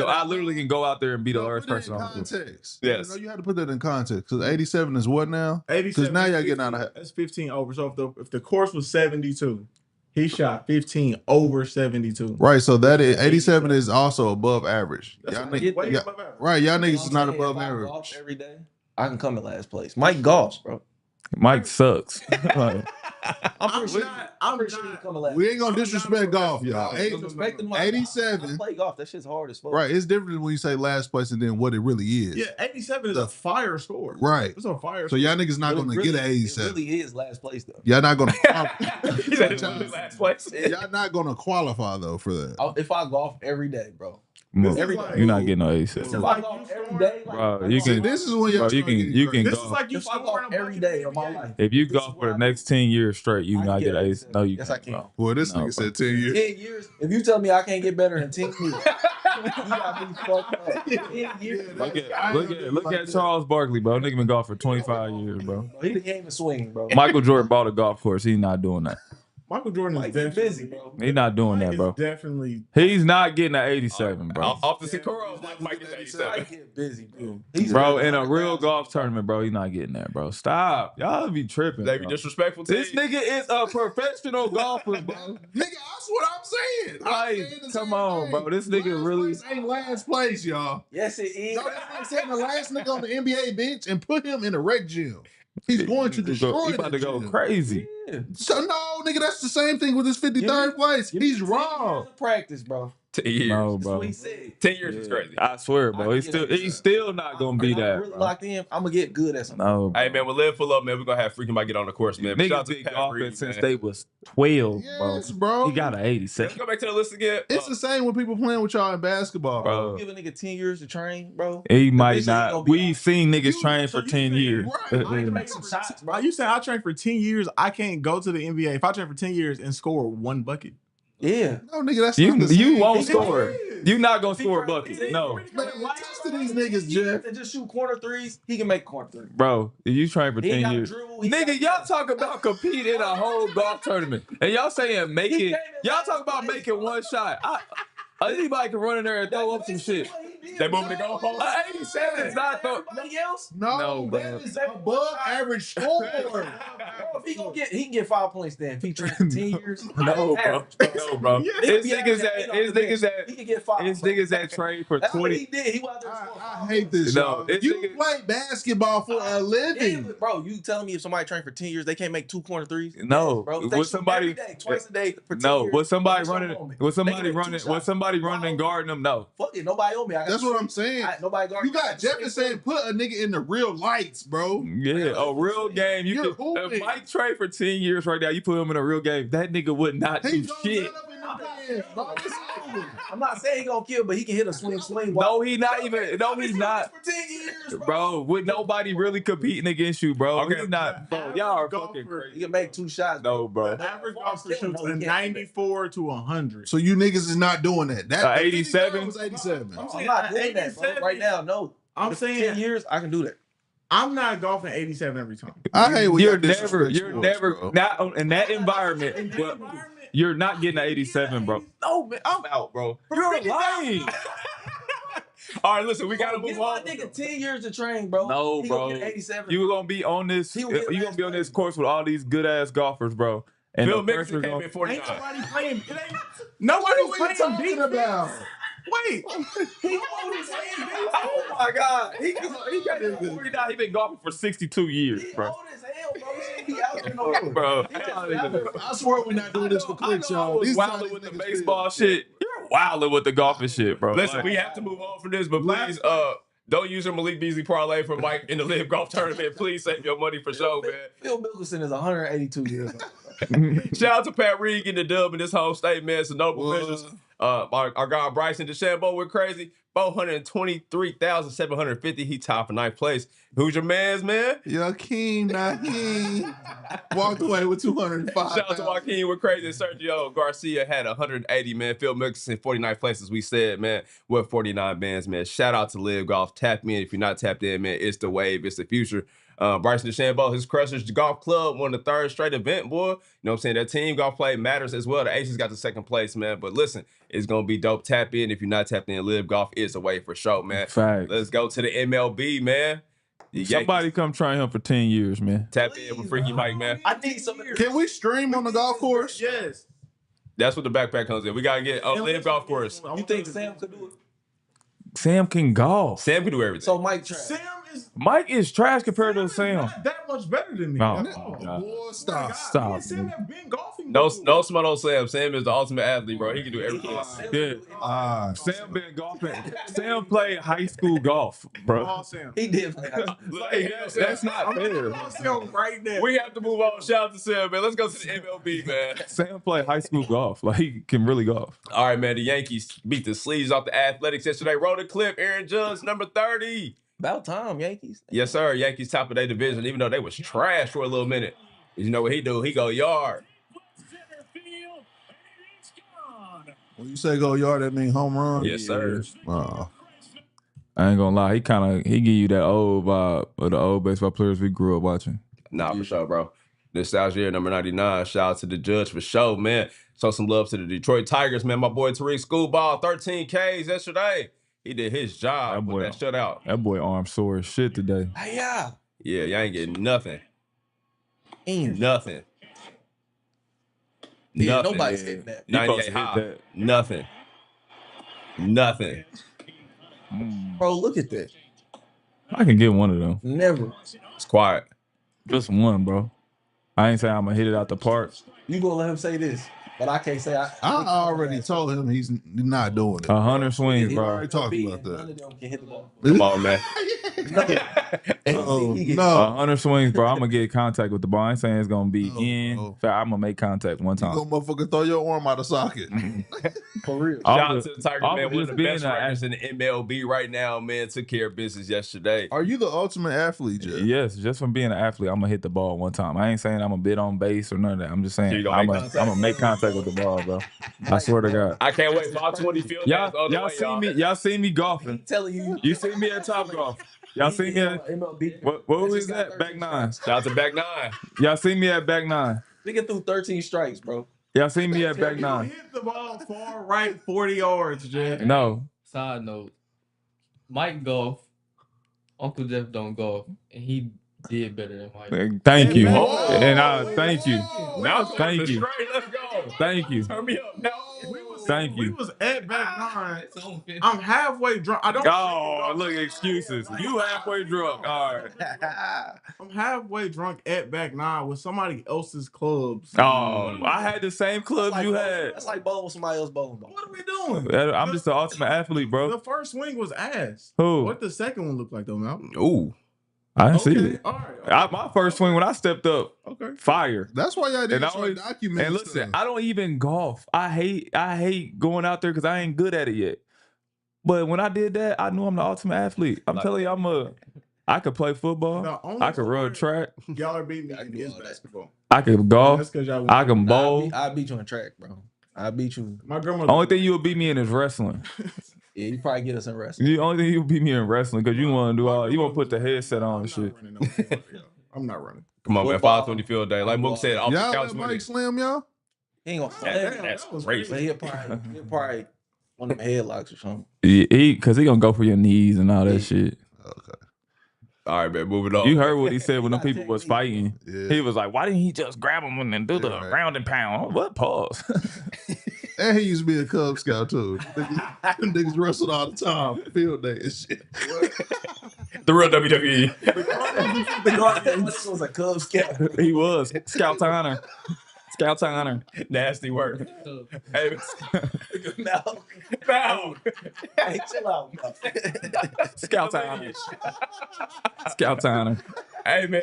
I literally can go out there and be the worst person on the court. Context. Yes. You had to put that in context because 87 is what now? 87. Because now y'all getting out of. That's 15 over. So if the course was 72, he shot 15 over 72. Right, so that is 87 is also above average. That's Y'all way niggas, above average. right? Y'all niggas is not If above I golf average. every day, I can come in last place. Mike golfs, bro. Mike sucks. I'm pretty sure he can come in last. We ain't gonna disrespect golf, y'all. Disrespecting my 87. I play golf. That shit's hard as fuck. Right, it's different when you say last place and then what it really is. Yeah, 87 is a fire score. Right. It's a fire So score. y'all niggas not But it gonna really- get an 87. It really is last place though. Y'all not gonna. He said it's last place. Y'all not gonna qualify though for that. If I golf every day, bro. Move. Every like- day. You're not getting no 86. If I golf every day, like, Bro, you See, can. this is when y'all Bro, start you getting can This go. is like you if I golf scoring a every bunch day in of my NBA. life. If you This go is for the what next 10 years straight, you I not get get an it. ace. No, you Yes, can't. I can. Bro. Boy, this No, nigga bro. said 10 years. 10 years. If you tell me I can't get better in 10 years, you got me fucked up. 10 years. Look at Charles Barkley, bro. Nigga been golf for 25 years, bro. He can't even swing, bro. Michael Jordan bought a golf course. He's not doing that. Michael Jordan is Mike is definitely busy, bro. He's not doing that, bro. Definitely. He's not getting an 87, bro. Off the Sakura, Mike is 87. Mike get busy, bro. Bro, in a real golf tournament, bro, he's not getting that, bro. Stop. Y'all be tripping. They be bro. disrespectful to This you. nigga is a professional golfer, bro. Nigga, that's what I'm saying. Like, come on, bro. This nigga really. Place ain't last place, y'all. Yes, it is. No, that's like saying the last nigga on the NBA bench and put him in a rec gym. He's going to destroy. He's about to go crazy. Yeah. So no, nigga, that's the same thing with his 53rd place. He's wrong. Practice, bro. 10 years. No, That's bro. what he said. 10 years is crazy. I swear, bro. He's still not gonna be that. Really locked in. I'm gonna get good at something. No, Hey, man, we'll live full up, man. We're going to have freaking might get on the course, man. Shout out niggas to been Pat golfing Reed, since man. they was 12, Yes, bro. He got an Let's 87. go back to the list again. It's the same when people playing with y'all in basketball, Bro. Give a nigga 10 years to train, bro. He might This ain't gonna not. be We out. seen niggas You- train so for you 10 saying- years. Right. I can make some shots, bro. Are you saying I trained for 10 years? I can't go to the NBA. If I train for 10 years and score one bucket. Yeah. No, nigga, that's not the You same. won't He score. is. You not gonna score a bucket. No, Man, test these niggas, Jeff. And just shoot corner threes. He can make corner threes. bro. If you train for He 10 ain't got years, dribble. He nigga, got- y'all talk about competing in a whole golf tournament, and y'all saying He making. came in Y'all last talk about place, making bro. one shot. Anybody can run in there and throw up some shit. They moving the goalpost? 87 is not the. Everybody else? No, No, bro. that is above average score. Bro, if he can get 5 points then. If he trains for 10 years. No, bro. No, bro. It's He can get 5. It's niggas that trade for That's what 20. he did. He was out there. I hate this. No, y'all. it's You niggas- play basketball for a Yeah, living. but bro, you telling me if somebody trained for 10 years, they can't make 2 corner threes? No. Yes, bro. They Was shoot somebody- every day, twice a day for 10 No, years. was somebody They show running? on me. Was They somebody can make running? 2 Was shots. somebody running and guarding them? No. Fuck it, nobody on me. I got That's what I'm saying. Nobody guard. You got Jefferson put a nigga in the real lights, bro. Yeah, a real game. You You're could. If hooping. Mike trade for 10 years right now, you put him in a real game. That nigga would not do He's gonna shit. set up in the pants, bro. It's over. I'm not saying he gonna kill, but he can hit a swing. No, he not even. No, he's not. For 10 years, Bro, with nobody really competing against you, bro. Okay. He's not. Bro, y'all are Golfer. fucking crazy. He can make 2 shots. No, bro. The average golfer Still shoots no, he a can't. 94 to 100. So you niggas is not doing that. That 87? was 87. I'm not doing that, bro. Right now, no. I'm With saying 10 years, I can do that. I'm not golfing 87 every time. I hate when You're y'all disrespect never sports, bro. not in that environment. In that But environment, you're not getting an 87, bro. No, man, I'm out, bro. You're lying. All right, listen, we got to Give move my on. nigga 10 years to train, bro. No, He bro. gonna get 87. You gonna be on this. He You will get gonna last be on this place. course with all these good ass golfers, bro. And Phil the Mickelson pressure came gonna- in 49. ain't nobody playing. It ain't, What nobody's are we playing talking defense. about? Wait. Oh my god, he got his 49. He been golfing for 62 years, He bro. old as hell, bro. He shouldn't be out there no more. Bro, I swear we're not doing this for clicks, I y'all. was These wilding times with the niggas baseball feel. shit. You're wilding with the golfing shit, bro. Listen, Like, we have to move on from this, but please, don't use your Malik Beasley parlay for Mike in the LIV Golf tournament. Please save your money for show, man. Phil Mickelson is 182 years old. Shout out to Pat Reed getting the dub in this home state, man. Some notable finishes. Our guy Bryson DeChambeau went crazy. 423,750. He top in 9th place. Who's your man's man? Joaquin Naheem walked away with 205. Shout out to Joaquin went crazy. Sergio Garcia had 180, man. Phil Mickelson, 49th place, as we said, man. With 49 bands, man. Shout out to LIV Golf. Tap in. If you're not tapped in, man, it's the wave. It's the future. Bryson DeChambeau, his Crushers Golf Club won the 3rd straight event, boy. You know what I'm saying? That team golf play matters as well. The Aces got the 2nd place, man. But listen, it's going to be dope. Tap in. If you're not tapped in, LIV Golf is the way for sure, man. Facts. Let's go to the MLB, man. The Somebody Yankees come train him for 10 years, man. tap in with Freaky Mike, man. I need some. Can we stream on the golf course? Yes. That's what the backpack comes in. We got to get on LIV Golf course. You think Sam could do it? Sam can golf. Sam can do everything. So Mike trash. Sam is Mike is trash compared to Sam. not that much better than me. No. That's all. God. Boy, stop. Stop, Me and Sam man. have been golfing. No before. smut on Sam. Sam is the ultimate athlete, bro. He can do everything. Yeah. Sam been golfing. Sam played high school golf, bro. All Sam. He did. Like, that's not fair. All Sam right there. We have to move on. Shout out to Sam, man. Let's go to the MLB, man. Sam played high school golf. Like, he can really golf. All right, man. The Yankees beat the sleeves off the Athletics yesterday. Roll the clip. Aaron Judge, number 30. About time, Yankees. Yes, sir. Yankees top of their division, even though they was trash for a little minute. You know what he do? He go yard. When you say go yard, that mean home run? Yes, sir. Oh. I ain't gonna lie. He give you that old vibe of the old baseball players we grew up watching. Nah, for sure, bro. Nostalgia number 99. Shout out to the Judge for sure, man. Show some love to the Detroit Tigers, man. My boy Tariq Schoolball, 13 Ks yesterday. He did his job with that shutout. That boy arm sore as shit today. Hey, yeah. Yeah, y'all ain't getting nothing. Ain't Nothing. yeah, Nothing. nobody's hitting that. You supposed 98 to hit high. that. Nothing. Nothing. Bro, look at that. I can get one of them. Never. It's quiet. Just one, bro. I ain't saying I'm gonna hit it out the park. You gonna let him say this, but I can't say I already told him he's not doing it. 100 swings, We bro. already talked about None that. of them can hit the ball. Come on, man. Oh, He no. 100 swings, bro. I'm gonna get contact with the ball. I ain't saying it's gonna be in. bro. I'm gonna make contact one You time. gonna motherfucker throw your arm out of socket. For real. Shout I'm out to the Tiger I'm man. One of just the being best a- records in the MLB right now, man. Took care of business yesterday. Are you the ultimate athlete, Jeff? Yes, just from being an athlete, I'm gonna hit the ball one time. I ain't saying I'm gonna bid on base or none of that. I'm just So saying you gonna I'm make gonna contact? make contact with the ball, bro. I swear to God. I can't wait. 520 field days on the way, Y'all see me golfing. Telling you. You see me at Top Golf. Y'all see me at MLB. what was that? Back nine. Shout out to back nine. Y'all see me at back nine. Nigga threw 13 strikes, bro. Y'all see me at back You nine. hit the ball far right 40 yards, Jeff. No. Side note, Mike golf, Uncle Jeff don't golf, and he did better than Mike. Thank you. Whoa. And thank you. Now Thank you. straight. Let's go. Thank you. Turn me up. Now. Thank We you. was at back nine. I'm halfway drunk. I don't. Oh, look, excuses. You halfway drunk. All right. I'm halfway drunk at back nine with somebody else's clubs. Oh, I had the same club you had. That's like bowling with somebody else bowling ball. What are we doing? I'm just the ultimate athlete, bro. The first swing was ass. Who? What the second one look like though, Mal? Ooh. I didn't see Okay, it. all right. My first swing when I stepped up, Okay. fire. That's why y'all And didn't I start always- documenting And listen, stuff. I don't even golf. I hate going out there because I ain't good at it yet. But when I did that, I knew I'm the ultimate athlete. I'm telling you, I could play football. The only I could run track. Y'all are beating me I can in do is all that. basketball. I could golf. That's because y'all. I can bowl. I beat you in track, bro. I beat you. My grandma. Only thing you'll beat me in is wrestling. Yeah, you probably get us in wrestling. The only thing you'll beat me in wrestling because you want to do all. You want to put the headset on and shit. I'm not running. Come on, man. Football. 520 field day. Like Mook said, off the Y'all couch let with Mike it. slam y'all? He ain't gonna That's that was crazy. But he'll probably one of them headlocks or something. Because he gonna go for your knees and all that shit. Okay. All right, man. Moving on. You heard what he said when the people was fighting. Yeah. He was like, "Why didn't he just grab him and do the right. ground and pound?" What pause? And he used to be a Cub Scout too. Them niggas wrestled all the time. Field day and shit. The real WWE. The Guardians was a Cub Scout. He was Scout to honor. Scout to honor. Nasty work. Hey, No. foul. Hey, chill out. Scout to honor. Scout to honor. Hey, man.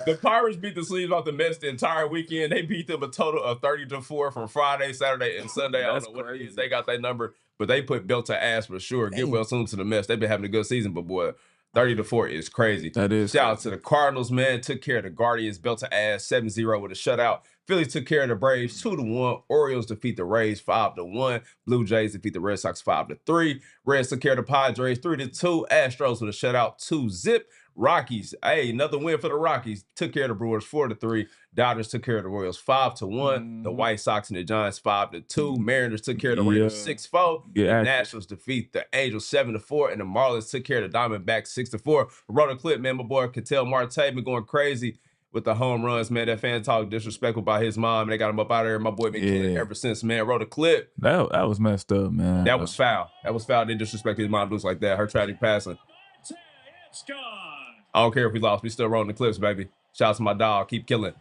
The Pirates beat the sleeves off the Mets the entire weekend. They beat them a total of 30-4 from Friday, Saturday, and Sunday. I That's don't know what it crazy. is. They got that number, but they put belt to ass for sure. Get well soon to the Mets. They've been having a good season, but boy, 30-4 is crazy. That is Shout out to the Cardinals, man. Took care of the Guardians, belt to ass 7-0 with a shutout. Phillies took care of the Braves 2-1. Orioles defeat the Rays 5-1. Blue Jays defeat the Red Sox 5-3. Reds took care of the Padres 3-2. Astros with a shutout 2-0. Rockies, hey, another win for the Rockies. Took care of the Brewers 4-3. Dodgers took care of the Royals 5-1. The White Sox and the Giants 5-2. Mariners took care of the Raiders 6-4. Yeah, The accurate. Nationals defeat the Angels 7-4, and the Marlins took care of the Diamondbacks 6-4. Wrote a clip, man. My boy Cattell Marte been going crazy with the home runs, man. That fan talk disrespectful about his mom, and they got him up out of there. My boy been killing it ever since, man. Wrote a clip. That was messed up, man. That was foul. That was foul. They disrespect his mom looks like that. Her tragic passing. I don't care if we lost. We still rolling the clips, baby. Shout out to my dog. Keep killing.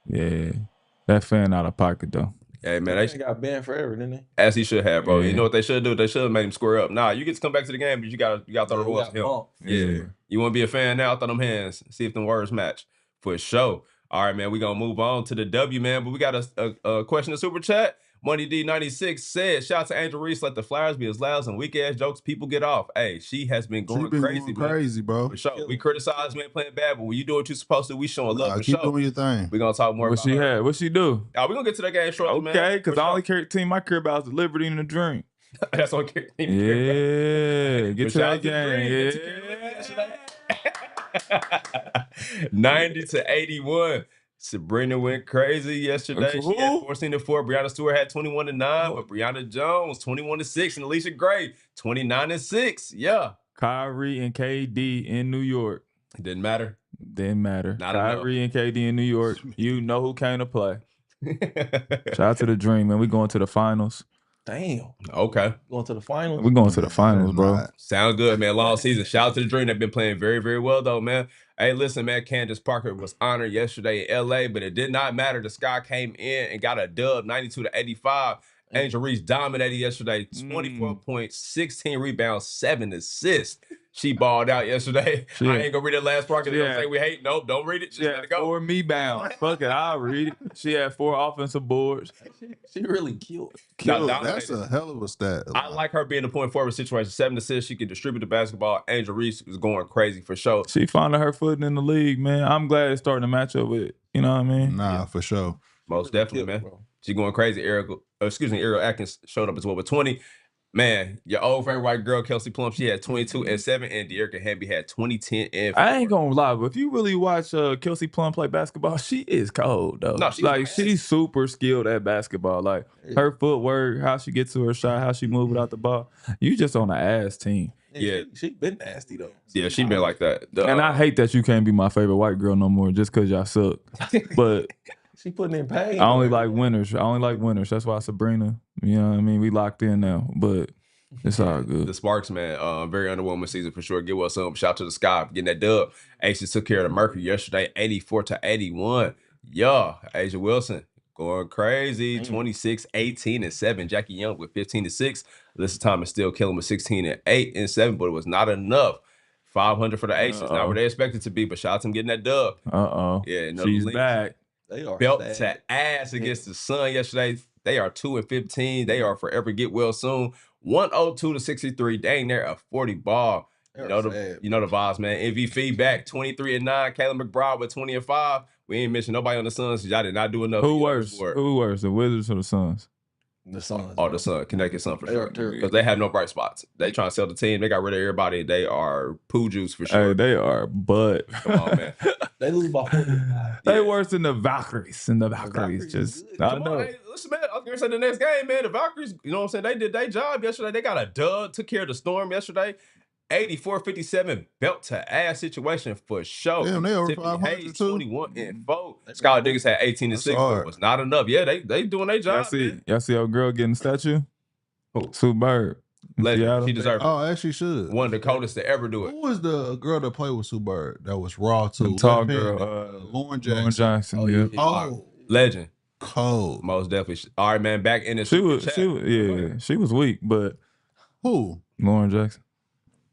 Yeah, that fan out of pocket though. Hey, man. They got banned forever, didn't they? As he should have, bro. Yeah. You know what they should do? They should have made him square up. Nah, you get to come back to the game, but you gotta throw the horse to him. Yeah. You want to be a fan now? Throw them hands. See if them words match. For sure. All right, man. We're going to move on to the W, man. But we got a question in Super Chat. Money D96 said, shout out to Angel Reese. Let the flowers be as loud and weak-ass jokes people get off. Hey, she has been going crazy, man. Crazy, bro. For sure. We criticize, man, playing bad, but when you do what you're supposed to, we showing love for Keep sure. doing your thing. We're going to talk more What about she her. had? What she do? We're going to get to that game shortly, man. Okay, because For the sure. only team I care about is the Liberty and the Dream. That's okay. Yeah, get to that game. 90-81. Sabrina went crazy yesterday. She had 14-4. Brianna Stewart had 21-9, but Brianna Jones 21-6, and Alicia Gray 29-6. Yeah, Kyrie and KD in New York. it didn't matter. Didn't matter. Not Kyrie and KD in New York. You know who came to play. Shout out to the Dream, man. We going to the finals. Damn. Okay. Going to the finals. We're going to the finals, bro. Nah. Sound good, man. Long season. Shout out to the Dream. They've been playing very, very well, though, man. Hey, listen, man. Candace Parker was honored yesterday in L.A., but it did not matter. The Sky came in and got a dub, 92-85. Angel Reese dominated yesterday. 24 points, 16 rebounds, 7 assists. She balled out yesterday. I ain't gonna read that last part because they'll say we hate. Nope, don't read it. Just let it go. 4 me bounds. Fuck it, I'll read it. She had 4 offensive boards. She really killed. That's a hell of a stat. I like her being a point forward situation. 7 assists. She can distribute the basketball. Angel Reese was going crazy for sure. She finding her footing in the league, man. I'm glad it's starting to match up with it. You know what I mean? Nah, for sure. Most definitely, man. She going crazy. Ariel Atkins showed up as well with 20. Man, your old favorite white girl, Kelsey Plum, she had 22 and 7, and De'Erica Hamby had 20, 10, and 4. I ain't gonna lie, but if you really watch Kelsey Plum play basketball, she is cold though. No, she's super skilled at basketball. Like her footwork, how she gets to her shot, how she move without the ball. You just on an ass team. Yeah. She been nasty though. Yeah, she been like that. And I hate that you can't be my favorite white girl no more just because y'all suck. But she putting in pain. I only like winners. That's why Sabrina, you know what I mean? We locked in now, but it's all good. The Sparks, man, very underwhelming season for sure. Give us some. Shout out to the Sky for getting that dub. Aces took care of the Mercury yesterday, 84-81. Yeah, Asia Wilson going crazy, 26, 18, and 7. Jackie Young with 15 and 6. Alyssa Thomas still killing with 16 and 8 and 7, but it was not enough. 500 for the Aces. Not where they expected to be, but shout out to them getting that dub. Yeah, she's back. They are belt to ass against the Sun yesterday. They are 2 and 15. They are forever get well soon. 102-63. Dang, they're a 40 ball. You know the vibes, man. MV feedback 23 and 9. Caleb McBride with 20 and 5. We ain't mentioned nobody on the Suns. Y'all did not do enough. Who worse? Who worse? The Wizards or the Suns? The Suns. Oh, the Sun. Connecticut Sun for sure. Because they have no bright spots. They trying to sell the team. They got rid of everybody. They are poo juice for sure. Hey, they are, but come on, man. They lose by 45. They worse than the Valkyries. And the Valkyries just, I know. Hey, listen, man, I was going to say the next game, man, the Valkyries, you know what I'm saying? They did their job yesterday. They got a dub, took care of the Storm yesterday. 84-57, belt to ass situation for sure. Damn, they over Tiffany 500 Hayes, too. 21 and 4. Skylar Diggins had 18 and 6, but it was not enough. Yeah, they doing their job. Y'all see our girl getting the statue? Who? Sue Bird. Legend. She deserves it. Oh, actually should. One of the coldest to ever do it. Who was the girl that played with Sue Bird that was raw too? The tall girl. Lauren Jackson. Lauren Jackson. Yeah. Oh, legend. Cold. Most definitely. All right, man. Back in the she was weak, but who? Lauren Jackson.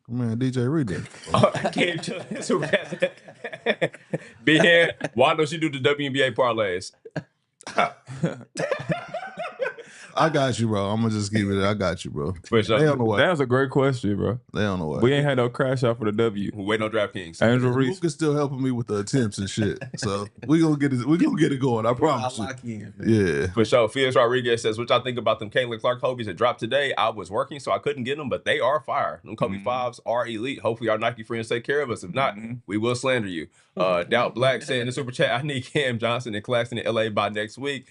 Man, DJ Reid did. I can't tell Superchat. B Hen, why don't you do the WNBA parlays? I got you, bro. I'm gonna just give it. I got you, bro. For sure. They on the way. That was a great question, bro. They on the way. We ain't had no crash out for the W. We waiting on DraftKings. Angel Reese. Luke is still helping me with the attempts and shit. So we gonna get it. We gonna get it going. I promise you. Yeah. For sure. Felix Rodriguez says, what y'all think about them Caitlin Clark Hobies that dropped today? I was working, so I couldn't get them, but they are fire. Them Kobe 5s are elite. Hopefully our Nike friends take care of us. If not, we will slander you. Doubt Black said in the super chat, I need Cam Johnson and Claxton in LA by next week.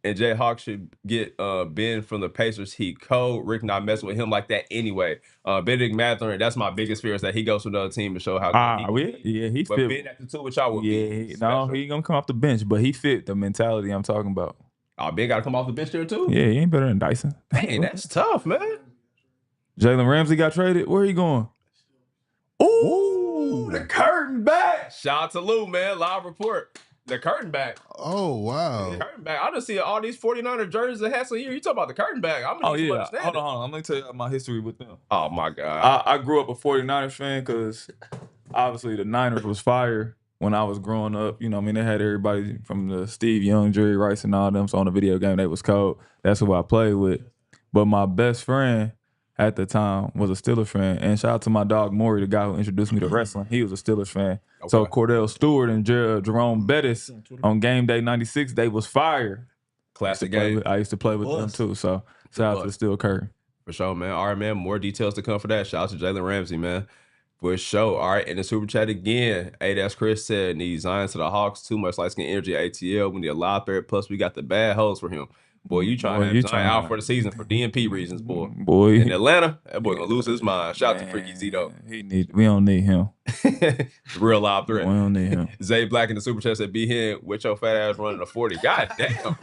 And Jay Hawk should get Ben from the Pacers. He cold. Rick not messing with him like that anyway. Benedict Mathurin, that's my biggest fear is that he goes to another team to show how good he but fit. Ben at the 2 with y'all would be. No, he gonna come off the bench, but he fit the mentality I'm talking about. Oh, Ben got to come off the bench there too? Yeah, he ain't better than Dyson. Dang, that's tough, man. Jalen Ramsey got traded. Where he going? Ooh, the curtain back. Shout out to Lou, man. Live report. The curtain back. Oh, wow. The curtain back. I done see all these 49er jerseys that Hassel here. You talk about the curtain back. I'm gonna need to understand Hold on. I'm going to tell you my history with them. Oh, my God. I grew up a 49ers fan because obviously the Niners was fire when I was growing up. You know what I mean? They had everybody from the Steve Young, Jerry Rice, and all them. So on the video game, they was cold. That's who I played with. But my best friend at the time was a Steelers fan. And shout out to my dog Maury, the guy who introduced me to wrestling. He was a Steelers fan. Okay. So Cordell Stewart and Jerome Bettis on game day 96, they was fire. Classic game. I used to play with them too. So shout out to Steel Curry. For sure, man. All right, man. More details to come for that. Shout out to Jalen Ramsey, man. For sure. All right, in the super chat again, that's Chris said, needs Zion to the Hawks. Too much light skin energy at ATL. We need a live threat. Plus, we got the bad hoes for him. Boy, you trying to have Zion out for the season for DNP reasons, boy. In Atlanta, that boy gonna lose his mind. Shout out to Freaky Zito. We don't need him. Real live threat. We don't need him. Zay Black in the super chat said, B Hen with your fat ass running a 40. God damn.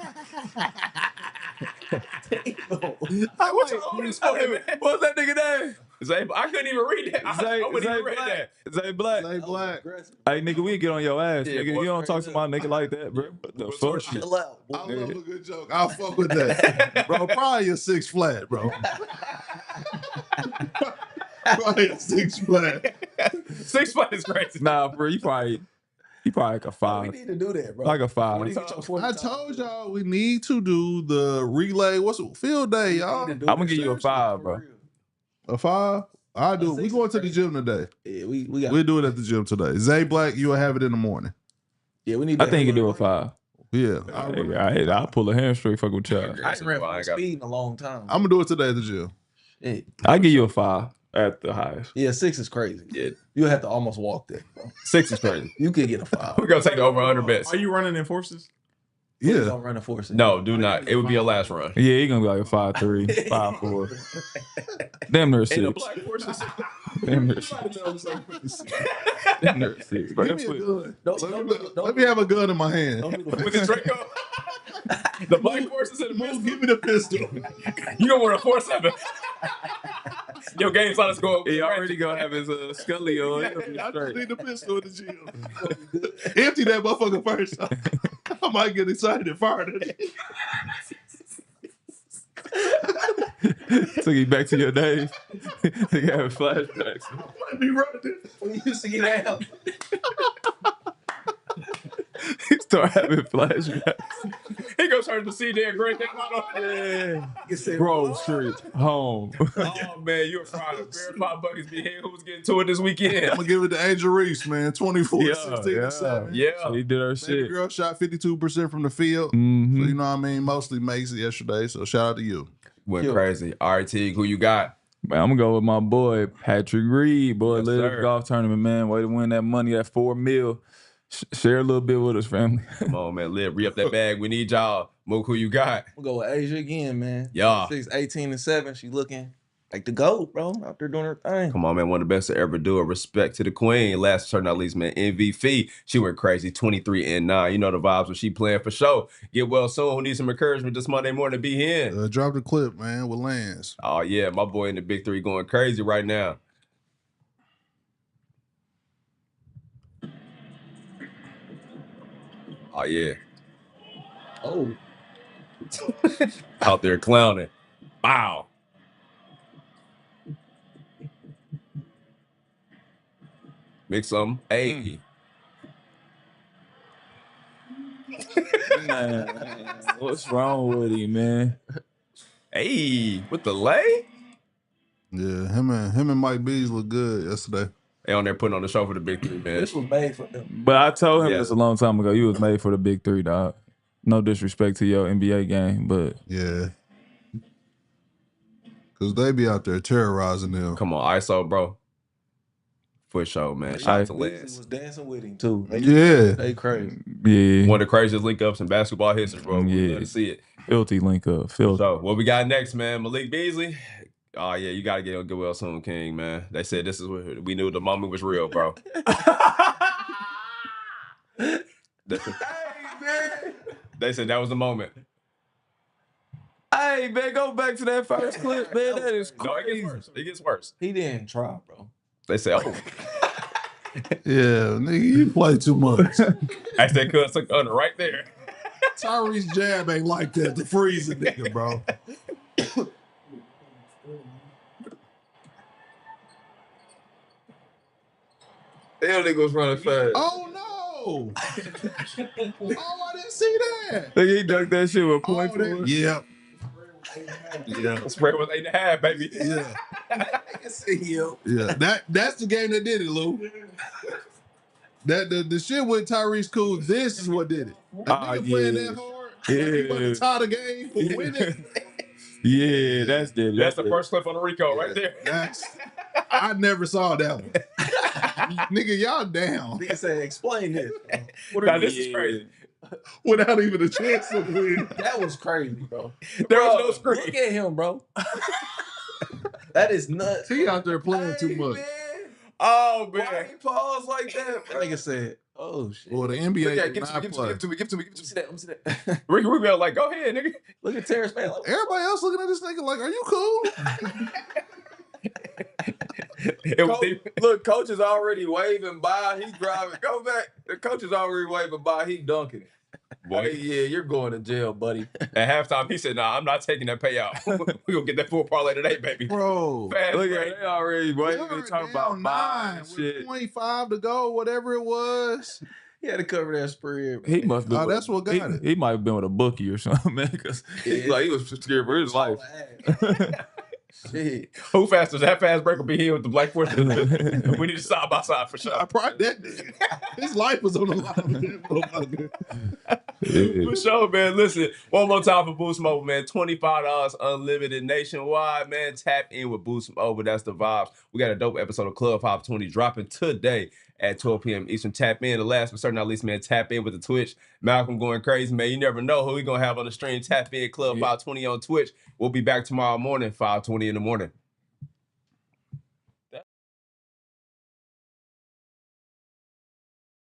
What's wrong with this morning, man? What's that nigga name? Zay, I couldn't even read that. I wouldn't even read that. Zay Black. Zay Black. Hey, nigga, we get on your ass, Yeah, nigga. boy. You don't talk to my nigga like that, bro. What the fuck? Chill out, boy. I love a good joke. I'll fuck with that. Bro, probably a 6 flat, bro. Probably a 6 flat. 6 flat is crazy. Nah, bro, you probably like a We 5. need to do that, bro. Like a 5. When you get your 40 I told y'all we need to do the relay. What's it? Field day, y'all. I'm gonna give you a 5, bro. A 5? I'll do it. We 6 going to the crazy. gym today. Yeah, we got. We'll do it at the gym today. Zay Black, you'll have it in the morning. Yeah, we need. I think you can do a 5. Yeah. I'll pull a hamstring fuck with y'all. I ain't ran full speed in a long time. I'm going to do it today at the gym. Yeah. I'll give you a 5 at the highest. Yeah, 6 is crazy. Yeah. You'll have to almost walk that, bro. 6 is crazy. You could get a 5. We're gonna take the over under bets. Are you running in forces? You Yeah. don't run a force. No, do not. It would be a last run. Yeah, he gonna be like a 5'3", 5'4". Damn near 6. forces. Damn near 6. Damn near 6. Bro, Give me that's a what- gun. Let me have a gun in my hand. With the Draco. The black forces and the Move, pistol. give me the pistol. You don't want a 4-7. Your game saw us go. He already gonna have his Scully on. He'll be I just straight. need the pistol in the gym. Empty that motherfucker first. I might get excited and fire it. Took you back to your days. You having flashbacks. Might be running. We used to get out. He start having flashbacks. He goes turn to CJ and Greg. Grove Street, home. Oh man, you're fried. Verified buckets be here. Who was getting to it this weekend? I'm gonna give it to Angel Reese, man. 24, 16, and 7. Yeah. So he did her Baby shit. girl shot 52% from the field. Mhm. So you know what I mean? Mostly makes it yesterday. So shout out to you. Went crazy. All right, Teague, who you got? Man, I'm gonna go with my boy Patrick Reed, boy. Yes, LIV sir. Golf tournament, man. Way to win that money, that $4 million. Share a little bit with us, family. Come on, man. Liv, re-up that bag. We need y'all. Mook, who you got? We'll go with Asia again, man. Yeah. 6, 18, and 7. She looking like the GOAT, bro. Out there doing her thing. Come on, man. One of the best to ever do it. Respect to the queen. Last but certainly not least, man. MVP. She went crazy. 23-9. You know the vibes when she playing for sure. Get well soon. Who needs some encouragement this Monday morning? B Hen. Drop the clip, man, with Lance. Oh, yeah. My boy in the big 3 going crazy right now. Oh, yeah. Oh, Out there clowning. Wow. Mix some. Hey. Man, what's wrong with him, man? Hey. With the lay? Yeah, him and Mike Beasley look good yesterday. They on there putting on the show for the big 3, man. this was made for them. But I told him Yeah. this a long time ago. You was made for the big 3, dog. No disrespect to your NBA game, but Yeah. Because they be out there terrorizing them. Come on, ISO, bro. For sure, man. Shout out to Beasley Lance. was dancing with him too. Yeah. They crazy. yeah, One of the craziest link ups in basketball history, bro. We Yeah. love to see it. filthy link up, filthy. So, what we got next, man? Malik Beasley. Oh, yeah, you got to get well soon, King, man. They said this is what we knew the moment was real, bro. They said that was the moment. Hey, man, go back to that first clip, man. That is No, it crazy. gets worse. It gets worse. He didn't try, bro. They said, oh, Yeah, nigga, you play too much. that's that cut took under right there. Tyrese jab ain't like that. The freezing nigga, bro. Damn, nigga was running fast. Oh, no. Oh, I didn't see that. Nigga, he dunked that shit with Oh, point four. Yep. Yeah. Spread was 8.5, baby. Yeah. I see you. Yeah. That's the game that did it, Lou. That the shit with Tyrese Cool, this is what did it. A nigga playing that hard, like he about to tie the game for winning. Yeah, that's it. That's the first clip on the Rico right there. I never saw that one. Nigga, y'all down Nigga said, explain this. Bro. Now, this is crazy. without even a chance to win. That was crazy, bro. There was no screen. Look at him, bro. That is nuts. He out there playing too much. Oh, man. Why he paused like that, bro? Nigga said, Oh shit. Well, the NBA did not play. Give to me. Let me see that. Let me see that. Ricky Rubio like, go ahead, nigga. Look at Terrence, man. Like, Everybody else looking at this nigga like, are you cool? Look, coach is already waving by. He's driving. Go back. The coach is already waving by. He dunking it. Boy, hey, yeah, you're going to jail, buddy. At halftime, he said, "Nah, I'm not taking that payout. We're gonna get that full parlay today, baby." Bro, Fast Look break. at they already waving. Talking about nine buying with shit. 25 to go, whatever it was. he had to cover that spread. He must be. That's what got it. He might have been with a bookie or something, man. Because he was scared for his life. Shit. Who faster? That fast break will be here with the Black Force. We need to side by side for sure. I probably that nigga. His life was on the line. For sure, man. Listen, one more time for Boost Mobile, man. $25 unlimited nationwide, man. Tap in with Boost Mobile. That's the vibes. We got a dope episode of Club Hop 20 dropping today at 12 p.m. Eastern. Tap in. The last but certainly not least, man, tap in with the Twitch. Malcolm going crazy, man. You never know who we going to have on the stream. Tap in Club 520 on Twitch. We'll be back tomorrow morning, 5:20 in the morning.